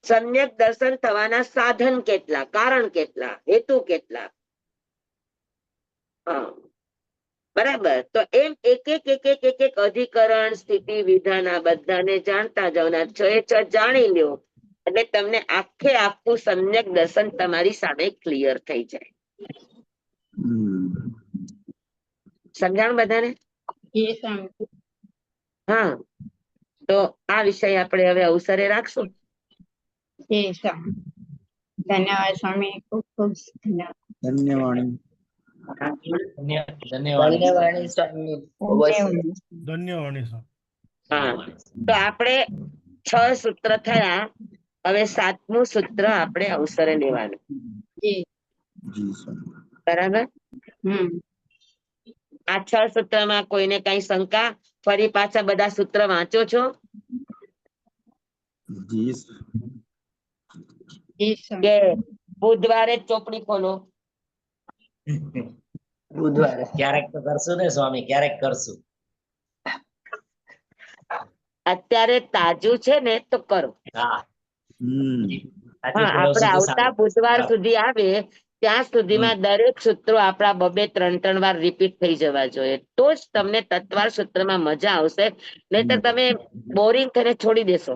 સમ્યક દર્શન થવાના સાધન કેટલા, કારણ કેટલા, હેતુ કેટલા? હા, બરાબર. તો એમ એક એક અધિકરણ, સ્થિતિ, વિધાન આ બધાને જાણતા જાઓ. છ જાણી લ્યો એટલે તમને આખું સમ્યક દર્શન તમારી સામે ક્લિયર થઈ જાય. સમજાણું બધાને? જી સ્વામી. હા, તો આ વિષય આપણે હવે અવસરે રાખશું. જી સ્વામી. ધન્યવાદ સ્વામી, ખૂબ ખૂબ ધન્યવાદ. ધન્યવાદ. ધન્યવાદ. સ્વામી. ધન્યવાદ સર. હા, તો આપણે 6 સૂત્ર થયા. હવે 7મું સૂત્ર આપણે અવસરે લેવાનું. જી. જી સ્વામી. બરાબર. આ 6 સૂત્રમાં કોઈને કઈ શંકા? ફરી પાછા બધા સૂત્ર વાંચો છો? જી જી સ્વામી. કે બુધવારે જ ચોપડી ખોલો? બુધવારે ક્યારેક તો કરશું ને સ્વામી, ક્યારેક કરશું. અત્યારે તાજું છે ને તો કરો. હા, હા, આપણે આવતા બુધવાર સુધી આવે ત્યાં સુધીમાં દરેક સૂત્રો આપણા 2-3 વાર રિપીટ થઈ જવા જોઈએ. તો જ તમને તત્વાર સૂત્રમાં મજા આવશે. નહીતર તમે બોરિંગ થઈને છોડી દેશો.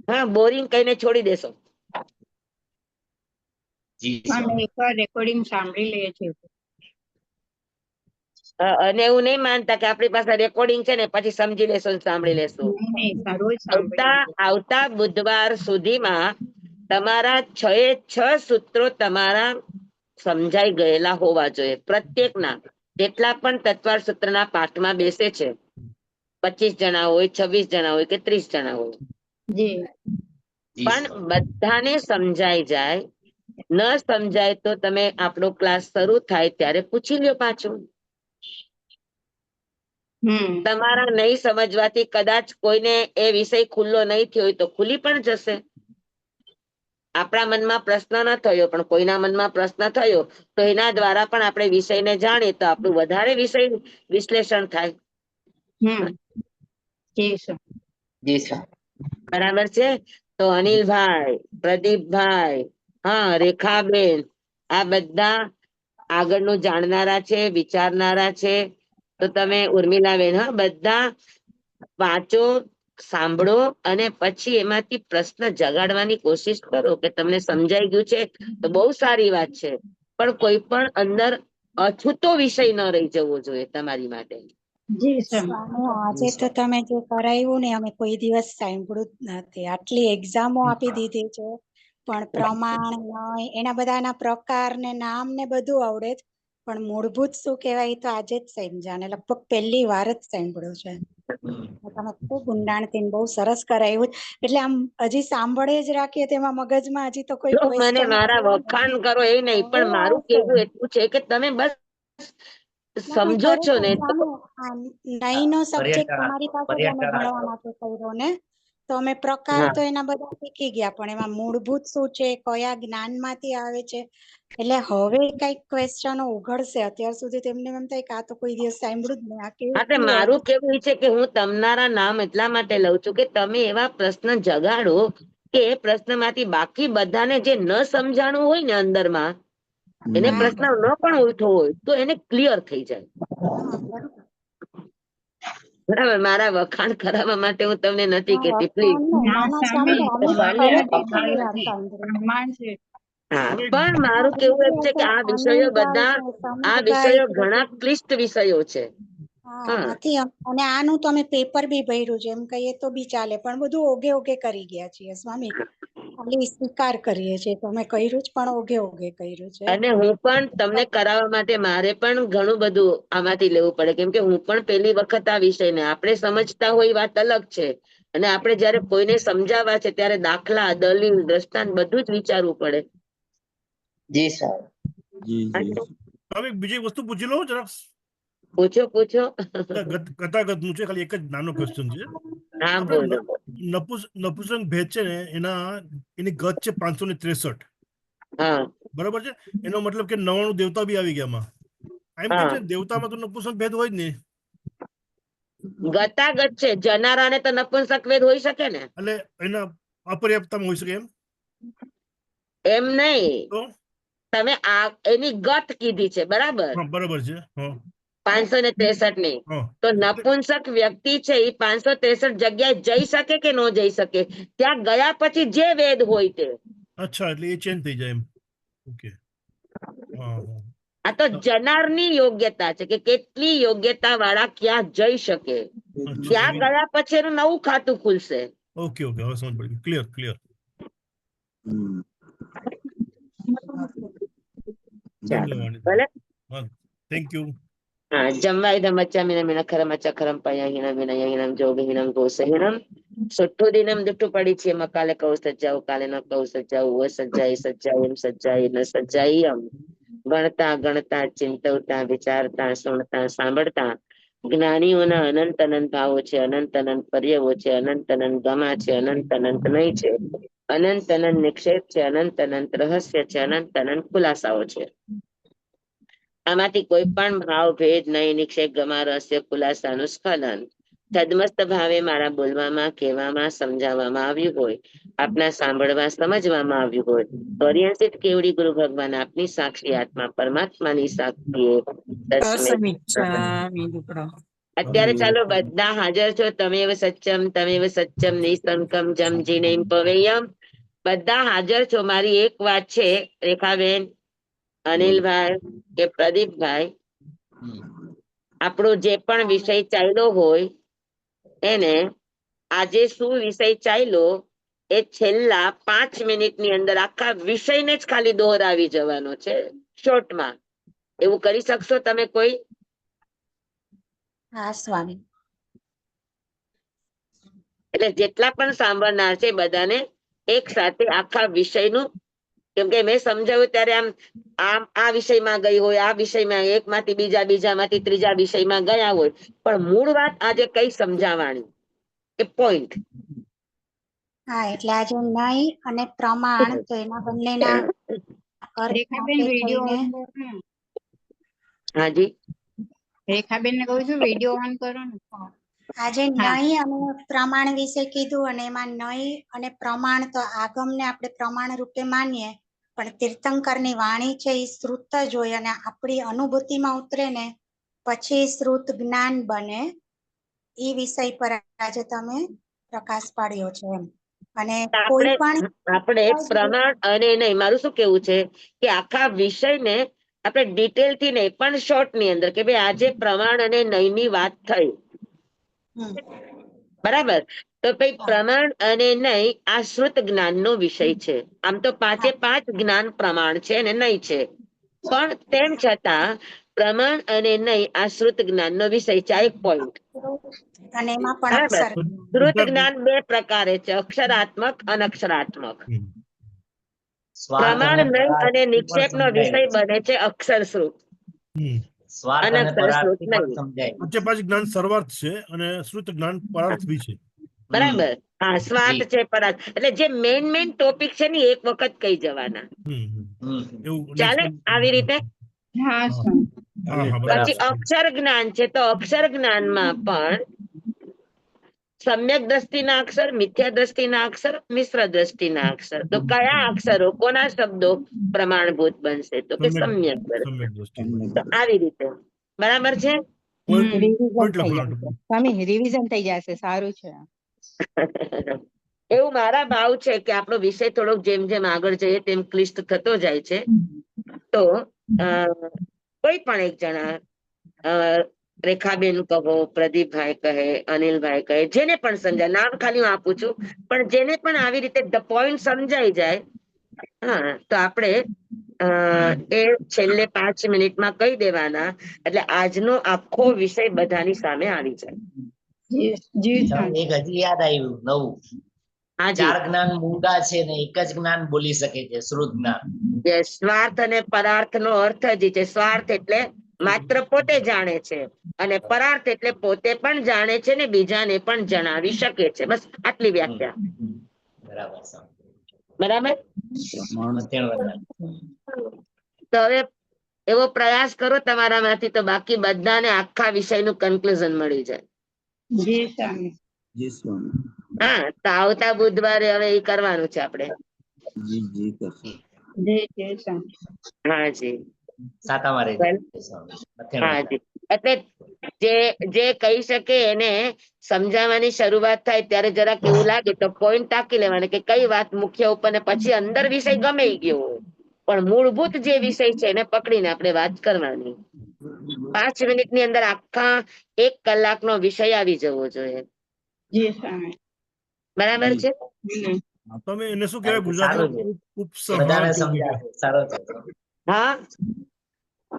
હા, બોરિંગ કહીને છોડી દેશો. સ્વામી એકવાર રેકોર્ડિંગ સાંભળી લઈએ છીએ. અને એવું નહીં માનતા કે આપણી પાસે રેકોર્ડિંગ છે ને પછી સમજી લેશો ને સાંભળી લેશું. નહીં, રોજ સાંભળી. આવતા બુધવાર સુધીમાં તમારા 6 સૂત્રો તમારા સમજાઈ ગયેલા હોવા જોઈએ. પ્રત્યેકના જેટલા પણ તત્વાર સૂત્રના પાઠમાં બેસે છે, 25 જણા હોય, 26 જણા હોય કે 30 જણા હોય, જી. પણ બધાને સમજાઈ જાય. ન સમજાય તો તમે આપણો ક્લાસ શરૂ થાય ત્યારે પૂછી લ્યો પાછું. તમારા નહીં સમજવાથી કદાચ કોઈને એ વિષય ખુલ્લો નહીં થયો હોય તો ખુલી પણ જશે. આપણા મનમાં પ્રશ્ન ન થયો પણ કોઈના મનમાં પ્રશ્ન થયો તો એના દ્વારા પણ આપણે વિષયને જાણીએ તો આપણું વધારે વિષય વિશ્લેષણ થાય. બરાબર છે. તો અનિલભાઈ, પ્રદીપભાઈ, હા, રેખાબેન, આ બધા આગળનું જાણનારા છે, વિચારનારા છે. તો તમે ઉર્મિલાબેન, હા, બધા વાંચો, સાંભળો અને પછી એમાંથી પ્રશ્ન જગાડવાની કોશિશ કરો કે તમને સમજાઈ ગયું છે તો બહુ સારી વાત છે. પણ કોઈ પણ અંદર અછૂતો વિષય ન રહી જવો જોઈએ તમારી માટે. સ્વામી આજે તો તમે જે કરાવ્યું ને અમે કોઈ દિવસ સાંભળ્યું જ નથી. આટલી એક્ઝામો આપી દીધી છે પણ પ્રમાણ એના બધાના પ્રકાર ને નામ ને બધું આવડે જ, પણ મૂળભૂત શું કહેવાય તો આજે જ સમજ્યા ને લગભગ પહેલી વાર જ સાંભળ્યું છે. તમે ખૂબ ઊંડાણથી બહુ સરસ કરાવ્યું. એટલે આમ હજી સાંભળે જ રાખીએ તેમાં મગજમાં હજી તો કોઈ મને ક્વેશ્ચન મારા વખાણ કરો એ નહીં, પણ મારું કેવું એટલું છે કે તમે બસ સમજો છો ને તો નહીં નો સબ્જેક્ટ તમારી પાસે જ અમે ભણવા માટે કર્યો ને તો અમે પ્રકાર તો એના બધા શીખી ગયા, પણ એમાં મૂળભૂત શું છે, કયા જ્ઞાનમાંથી આવે છે, એટલે હવે કઈક ક્વેશ્ચનો ઉઘડશે. અત્યાર સુધી તેમને એમ થાય કે આ તો કોઈ દિવસ સાંભળ્યું જ નહીં, આ કેવું મારું કેવું છે કે હું તમારા નામ એટલા માટે લઉં છું કે તમે એવા પ્રશ્ન જગાડો કે એ પ્રશ્નમાંથી બાકી બધાને જે ન સમજાણું હોય ને અંદરમાં એને પ્રશ્ન ન પણ ઉઠો હોય તો એને ક્લિયર થઈ જાય. બરાબર. મારા વખાણ કરાવવા માટે હું તમને નથી કેતી, પ્લીઝ. હા, પણ મારું કેવું એમ છે કે આ વિષયો ઘણા ક્લિષ્ટ વિષયો છે. નથી અને આનું તો અમે પેપર બી ભર્યું છે એમ કહીએ તો બી ચાલે, પણ બધું ઓગે ઓગે કરી ગયા છીએ સ્વામી. ખાલી સ્વીકાર કરીએ છીએ તો અમે કર્યું જ પણ ઓગે ઓગે કર્યું છે. અને હું પણ તમને કરાવવા માટે મારે પણ ઘણું બધું આમાંથી લેવું પડે, કેમ કે હું પણ પહેલી વખત આ વિષયને આપણે સમજતા હોય વાત અલગ છે, અને આપણે જયારે કોઈને સમજાવવા છે ત્યારે દાખલા, દલીલ, દ્રષ્ટાંત બધું જ વિચારવું પડે. જી સાહેબ. જી જી હવે બીજી વસ્તુ પૂછી લઉં જરાક. પૂછો પૂછો. કથાગત નું છે, ખાલી એક જ નાનો ક્વેશ્ચન છે. હા આપણે બોલો. નપુંસક ભેદ છે ને એની ગત છે 563. હા બરાબર છે. એનો મતલબ કે 99 દેવતા બી આવી ગયા એમ કે હા છે દેવતામાં તો નપુંસક ભેદ હોય જ નહીં. ગતાગત છે, જનારાને તો નપુંસક વેદ હોઈ શકે ને. એટલે એના અપર્યાપ્તમાં હોઈ શકે એમ નહીં, તો તમે એની ગત કીધી છે બરાબર, હા બરાબર છે. 563 ની. હા તો નપુંસક વ્યક્તિ છે એ 563 જગ્યાએ જઈ શકે કે ન જઈ શકે? ત્યાં ગયા પછી જે વેદ હોય તે. અચ્છા, એટલે એ ચેન્જ થઈ જાય એમ. ઓકે. હા હા. આ તો જનારની યોગ્યતા છે કે કેટલી યોગ્યતા વાળા ક્યાં જઈ શકે. અચ્છા, ત્યાં ગયા પછી એનું નવું ખાતું ખુલશે. ઓકે ઓકે, હવે સમજ પડી. Clear clear. ભલે. Thank you. હા, જમવા ઇદમ અચ્ચામિનમ વિનખરમ અચખરમ પયાહિનમ વિનયહિનમ જોગહિનમ ગોસહિનમ સુઠ્ઠુદિનમ દુઠ્ઠુ પડી છે મકાલે કૌ સજ્જાઉ કાલે ન કૌ સજ્જાઉ વ સજ્જાઈ સજ્જાયમ સજ્જાઈ ન સજ્જાયમ. ગણતા ગણતા, ચિંતવતા, વિચારતા, સુણતા, સાંભળતા જ્ઞાનીઓના અનંત અનંત ભાવો છે, અનંત અનંત પર્યવો છે, અનંત અનંત ગમા છે, અનંત અનંત નહીં છે, અનંત અનંત નિક્ષેપ છે, અનંત અનંત રહસ્ય છે, અનંત અનંત ખુલાસાઓ છે. આમાંથી કોઈ પણ ભાવ ભેદ નહીં, નિક્ષેપ, ગમા, રહસ્ય, ખુલાસાનું સ્ખલન તદમસ્ત ભાવે મારા બોલવામાં, કહેવામાં, સમજાવવામાં આવ્યું હોય, આપના સાંભળવા, સમજવામાં આવ્યું હોય, પર્યંસિત કેવડી ગુરુ ભગવાન આપની સાક્ષી આત્મા પરમાત્માની સાક્ષીએ અત્યારે ચાલો બધા હાજર છો. તમેવ સચ્ચમ નિસંકમ જમ જીનેમ પવેયમ. બધા હાજર છો. મારી એક વાત છે રેખાબેન, અનિલભાઈ કે પ્રદીપભાઈ, આપણો જે પણ વિષય ચાલ્યો હોય એને આજે શું વિષય ચાલ્યો એ છેલ્લા 5 મિનિટની અંદર આખા વિષયને જ ખાલી દોહરાવી જવાનો છે શોર્ટમાં. એવું કરી શકશો તમે કોઈ? હા સ્વામી. એટલે જેટલા પણ સાંભળનાર છે બધાને એક સાથે આખા વિષયનું, કેમ કે મેં સમજાવ્યું ત્યારે આમ આ વિષયમાં ગઈ હોય, આ વિષયમાં એકમાંથી બીજા, બીજામાંથી ત્રીજા વિષયમાં ગયા હોય, પણ મૂળ વાત આજે કઈ સમજાવવાની એ પોઈન્ટ. હા, એટલે આજે નય અને પ્રમાણ તો એના બંનેના અર્થ રેખાબેન માટે વિડીયો થઈને ઓન કરો ને. હાજી, રેખાબેન ને કહું છું વિડીયો ઓન કરો ને. આજે હા. નય અને પ્રમાણ વિશે કીધું, અને એમાં નય અને પ્રમાણ તો આગમને આપણે પ્રમાણ રૂપે માનીએ, પણ તીર્થંકરની વાણી છે એ શ્રુત જ હોય, અને આપણી અનુભૂતિમાં ઉતરે ને પછી શ્રુત જ્ઞાન બને. એ વિષય પર આજે તમે પ્રકાશ પાડ્યો છે એમ. અને કોઈ આપણે પ્રમાણ અને નહીં, મારું શું કેવું છે કે આખા વિષયને આપણે ડિટેલ થી નહીં પણ શોર્ટ ની અંદર કે ભાઈ આજે પ્રમાણ અને નયની વાત થઈ, બરાબર? તો ભાઈ પ્રમાણ અને નય આ શ્રુત જ્ઞાન નો વિષય છે. આમ તો 5 જ્ઞાન પ્રમાણ છે અને નય છે, પણ તેમ છતાં પ્રમાણ અને નય આ શ્રુત જ્ઞાન નો વિષય છે. આ એક પોઈન્ટ. અને એમાં પણ બરાબર. અક્ષર શ્રુત જ્ઞાન 2 પ્રકારે છે, અક્ષરાત્મક, અનક્ષરાત્મક. સ્વાર્થ પ્રમાણ અને નય અને પરાર્થથી પણ નિક્ષેપ નો સમજાય વિષય છે. બને છે અક્ષર શ્રુત, સ્વાર્થ અને અનક્ષર શ્રુત પરાર્થથી પણ નહીં. સમજાય છે. વચ્ચે પાછી જ્ઞાન સર્વાર્થ છે અને શ્રુત જ્ઞાન પરાર્થ બી છે. બરાબર. હા, સ્વાર્થ જી. છે, પરાર્થ. એટલે જે મેઇન ટોપિક છે ને એક વખત કહી જવાના. એવું ચાલે આવી રીતે. હા હા સ્વામી. હા બરાબર પછી છે. અક્ષર જ્ઞાન છે, તો અક્ષર જ્ઞાનમાં પણ સમ્યક દ્રષ્ટિના અક્ષર, મિથ્યા દ્રષ્ટિના અક્ષર, મિશ્ર દ્રષ્ટિના અક્ષર. તો કયા અક્ષરો, કોના શબ્દો પ્રમાણભૂત બનશે? તો કે સમ્યક દ્રષ્ટિ. સમ્યક દ્રષ્ટિ. તો આવી રીતે બરાબર છે. રિવિઝન પોઈન્ટ થઈ લખવાનું. જશે સ્વામી, રિવિઝન થઈ જશે. સારું છે. એવું મારા ભાવ છે કે આપણો વિષય થોડોક જેમ જેમ આગળ જઈએ તેમ ક્લિષ્ટ થતો જાય છે. તો કોઈ પણ એક જણા રેખાબેન કહો, પ્રદીપભાઈ કહે, અનિલભાઈ કહે, જેને પણ સમજાય, નામ ખાલી હું આપું છું, પણ જેને પણ આવી રીતે ધ પોઈન્ટ સમજાઈ જાય, હા, તો આપણે એ છેલ્લે 5 મિનિટમાં કહી દેવાના, એટલે આજનો આખો વિષય બધાની સામે આવી જાય. જી સ્વામી. એક હજી યાદ આવ્યું નવું. હાજી. 4 જ્ઞાન મૂંગા છે ને એક જ જ્ઞાન બોલી શકે છે, શ્રુત જ્ઞાન. સ્વાર્થ અને પરાર્થ નો અર્થ જ છે. સ્વાર્થ એટલે માત્ર પોતે જાણે છે, અને પરાર્થ એટલે પોતે પણ જાણે છે ને બીજાને પણ જણાવી શકે છે. બસ આટલી વ્યાખ્યા. બરાબર. બરાબર. પ્રમાણ. તો હવે એવો પ્રયાસ કરો તમારામાંથી, તો બાકી બધાને આખા વિષયનું કન્ક્લુઝન મળી જાય. જી સ્વામી. જી સ્વામી. હા, તો આવતા બુધવારે હવે એ કરવાનું છે આપણે. જી જી કરશું. જી સ્વામી. હાજી. સાતામાં રહી સ્વામી. હાજી. એટલે જે કહી શકે એને સમજાવવાની શરૂઆત થાય ત્યારે જરાક એવું લાગે તો પોઈન્ટ ટાંકી લેવાના કે કઈ વાત મુખ્ય ઉપર, ને પછી અંદર વિષય ગમે ઈ ગયો હોય, પણ મૂળભૂત જે વિષય છે એને પકડીને આપણે વાત કરવાની. 5 મિનિટની અંદર આખા 1 કલાકનો વિષય આવી જવો જોઈએ. જી સ્વામી. બરાબર છે. તમે એને શું કહેવાય સારું ગુજરાતીમાં? છે. ઉપસંહાર બધાને કેવું સમજાય કહેવાય? સારો છે. હા,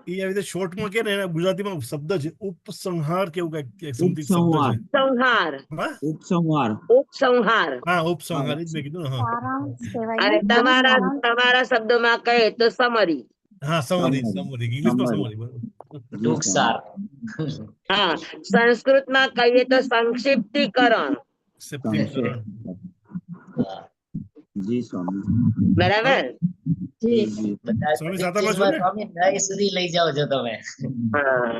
એ આવી રીતે શોર્ટમાં કે ને એના ગુજરાતીમાં શબ્દ છે ઉપસંહાર કેવું કઈક સમથિંગ શબ્દ ઉપસંહાર. છે. સંહાર. હા ઉપસંહાર. ઉપસંહાર. હા ઉપસંહાર જ મેં કીધું ને. હા સારાંશ કહેવાય અને ને તમારા શબ્દોમાં કહે તો સમરી. હા સમરી ઇંગ્લિશમાં સમરી. બરોબર. ટૂંક સાર. હા, સંસ્કૃતમાં કહીએ તો સંક્ષિપ્તીકરણ. સપ્તિકરણ. જી સ્વામી. બરાબર. જી જી. બધા સ્વામી બધી સાતામાં છો ચીજમાં ને? સ્વામી નય સુધી લઈ જાઓ છો તમે. હા.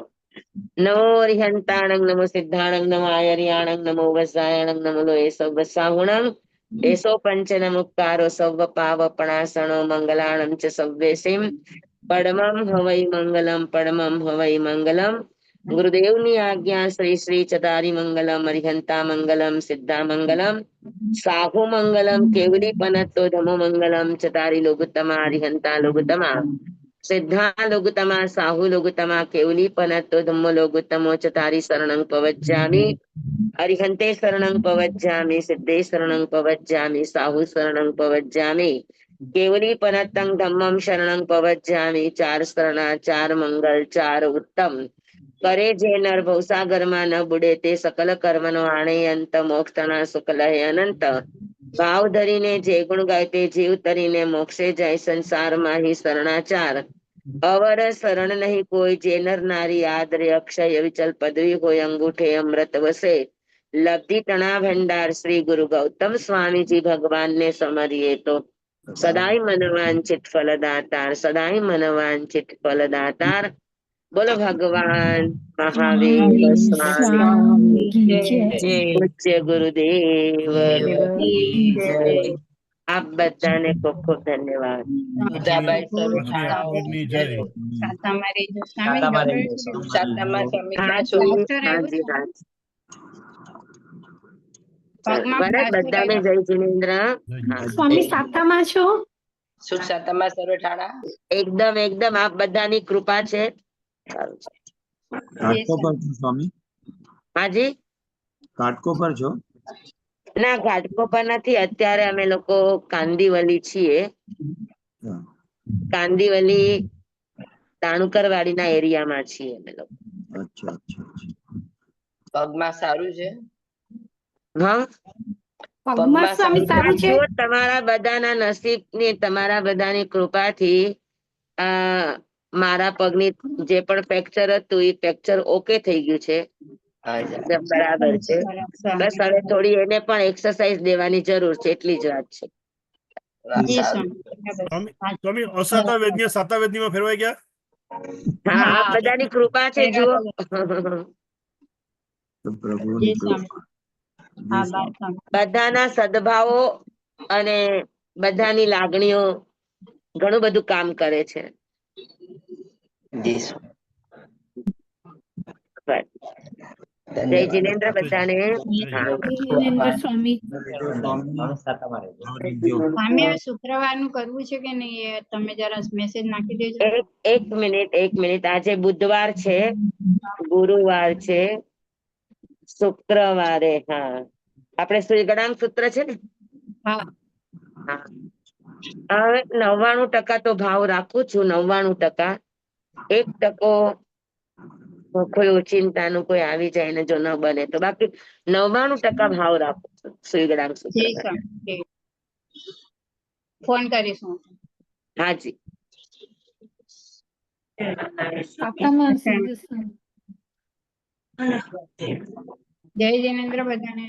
નમો રિહંતાણંગ નમો સિદ્ધાણંગ નમો આયર્યાણંગ નમો વસાયણંગ નમો લો એસો વસાહુણંગ એસો પંચન મુક્તારો સૌ પાવપણાસણો મંગલાણં ચ સવ્વેસિમ પડમં હવૈ મંગલમ પડમં હવૈ મંગલમ. ગુરુદેવની આજ્ઞા શ્રી શ્રી ચતારી મંગલમ અરિહંતા મંગલમ સિદ્ધા મંગલમ સાહુ મંગલમ કેવલી પનત્તો ધમો મંગલમ ચતારી લોગુત્તમા અરિહંતા લોગુત્તમા સિદ્ધા લોગુત્તમા સાહુ લોગુત્તમા કેવલી પનત્તો ધમ્મો લોગુત્તમો ચતારી શરણં પવજ્જામિ અરિહંતે શરણં પવજ્જામિ સિદ્ધે શરણં પવજ્જામિ સાહુ શરણં પવજ્જામિ કેવલી પનત્તં ધમ્મં શરણં પવજ્જામિ. 4 શરણા 4 મંગલ 4 ઉત્તમ. કરે જે નર ભવસાગરમાં ન બુડે તે સકલ કર્મનો આણે અંત મોક્ષના શુક્લ હે અનંત. ભાવ ધરીને જે ગુણ ગાય તે જીવ તરીને મોક્ષે જાય સંસારમાં હિ શરણાચાર. અવર શરણ નહીં કોઈ જે નર નારી આદરે અક્ષય વિચલ પદવી હોય અંગૂઠે અમૃત વસે. લબ્ધિ તણા ભંડાર શ્રી ગુરુ ગૌતમ સ્વામીજી ભગવાનને સમરીએ તો સદાય મનવાંચિત ફલદાતાર સદાય મનવાંચિત ફલદાતાર. બોલો ભગવાન મહાવીર સ્વામી પૂજ્ય ગુરુદેવ કી જય. આપ બધાને ખૂબ ખૂબ ધન્યવાદ. ની જય. સાતામાં રહેજો સ્વામી. સાતામાં ડબલ રહેજો સ્વામી. સાતામાં સ્વામી. હાજી પ્લાસ્ટર હાજી આવ્યું હાજી. પગમાં બરાબર, પ્લાસ્ટર બધાને આવ્યું. જય જિનેન્દ્ર. સ્વામી સાતામાં છો? સુખ સાતમમાં સર્વઠાણા. એકદમ એકદમ આપ બધાની કૃપા છે. સારું છે. કાટકો પર છો સ્વામી? હાજી. કાટકો પર છો? ના, ઘાટકો પર નથી. અત્યારે અમે લોકો કાંદીવલી છીએ. હા. કાંદીવલી તાણુકરવાડીના એરિયામાં છીએ અમે લોકો. અચ્છા અચ્છા અચ્છા. પગમાં સારું છે? હા, પગમાં સ્વામી સારું છે? જો તમારા બધાના નસીબની તમારા બધાની કૃપાથી આ મારા પગની જે પણ ફ્રેક્ચર હતું એ ફ્રેક્ચર ઓકે થઈ ગયું છે. એકદમ બરાબર છે. બસ હવે થોડી એને પણ એક્સરસાઇઝ દેવાની જરૂર છે, એટલી જ વાત છે. જી સારું. સ્વામી. સ્વામી અસાતા વેદની સાતા વેદનીમાં ફેરવાઈ ગયા? હા, આપ બધાની કૃપા છે. જુઓ તો પ્રભુની જી સ્વામી. કૃપા. હા, જી બસ સ્વામી. સ્વામી. બધાના સદભાવો અને બધાની લાગણીઓ ઘણું બધું કામ કરે છે. જી બસ. જય ધન્યવાદ જિનેન્દ્ર બધાને હા જિનેન્દ્ર સ્વામી હંમેશા તમારે જો. આવજો. સ્વામી હવે શુક્રવારનું કરવું છે કે નહીં એ તમે જરા મેસેજ નાખી દેજો. એક મિનિટ આજે બુધવાર છે, ગુરુવાર છે, શુક્રવારે હા આપણે ગણાંક સૂત્ર છે ને હા હા હવે 99% તો ભાવ રાખું છું 99%. 1% કોઈ ઓચિંતાનું કોઈ આવી જાય ને જો ન બને તો બાકી 99% ભાવ રાખું છું સુઈગણાંક સૂત્ર જય સ્વામી. ફોન કરીશું. હાજી જય જિનેન્દ્ર બધાને.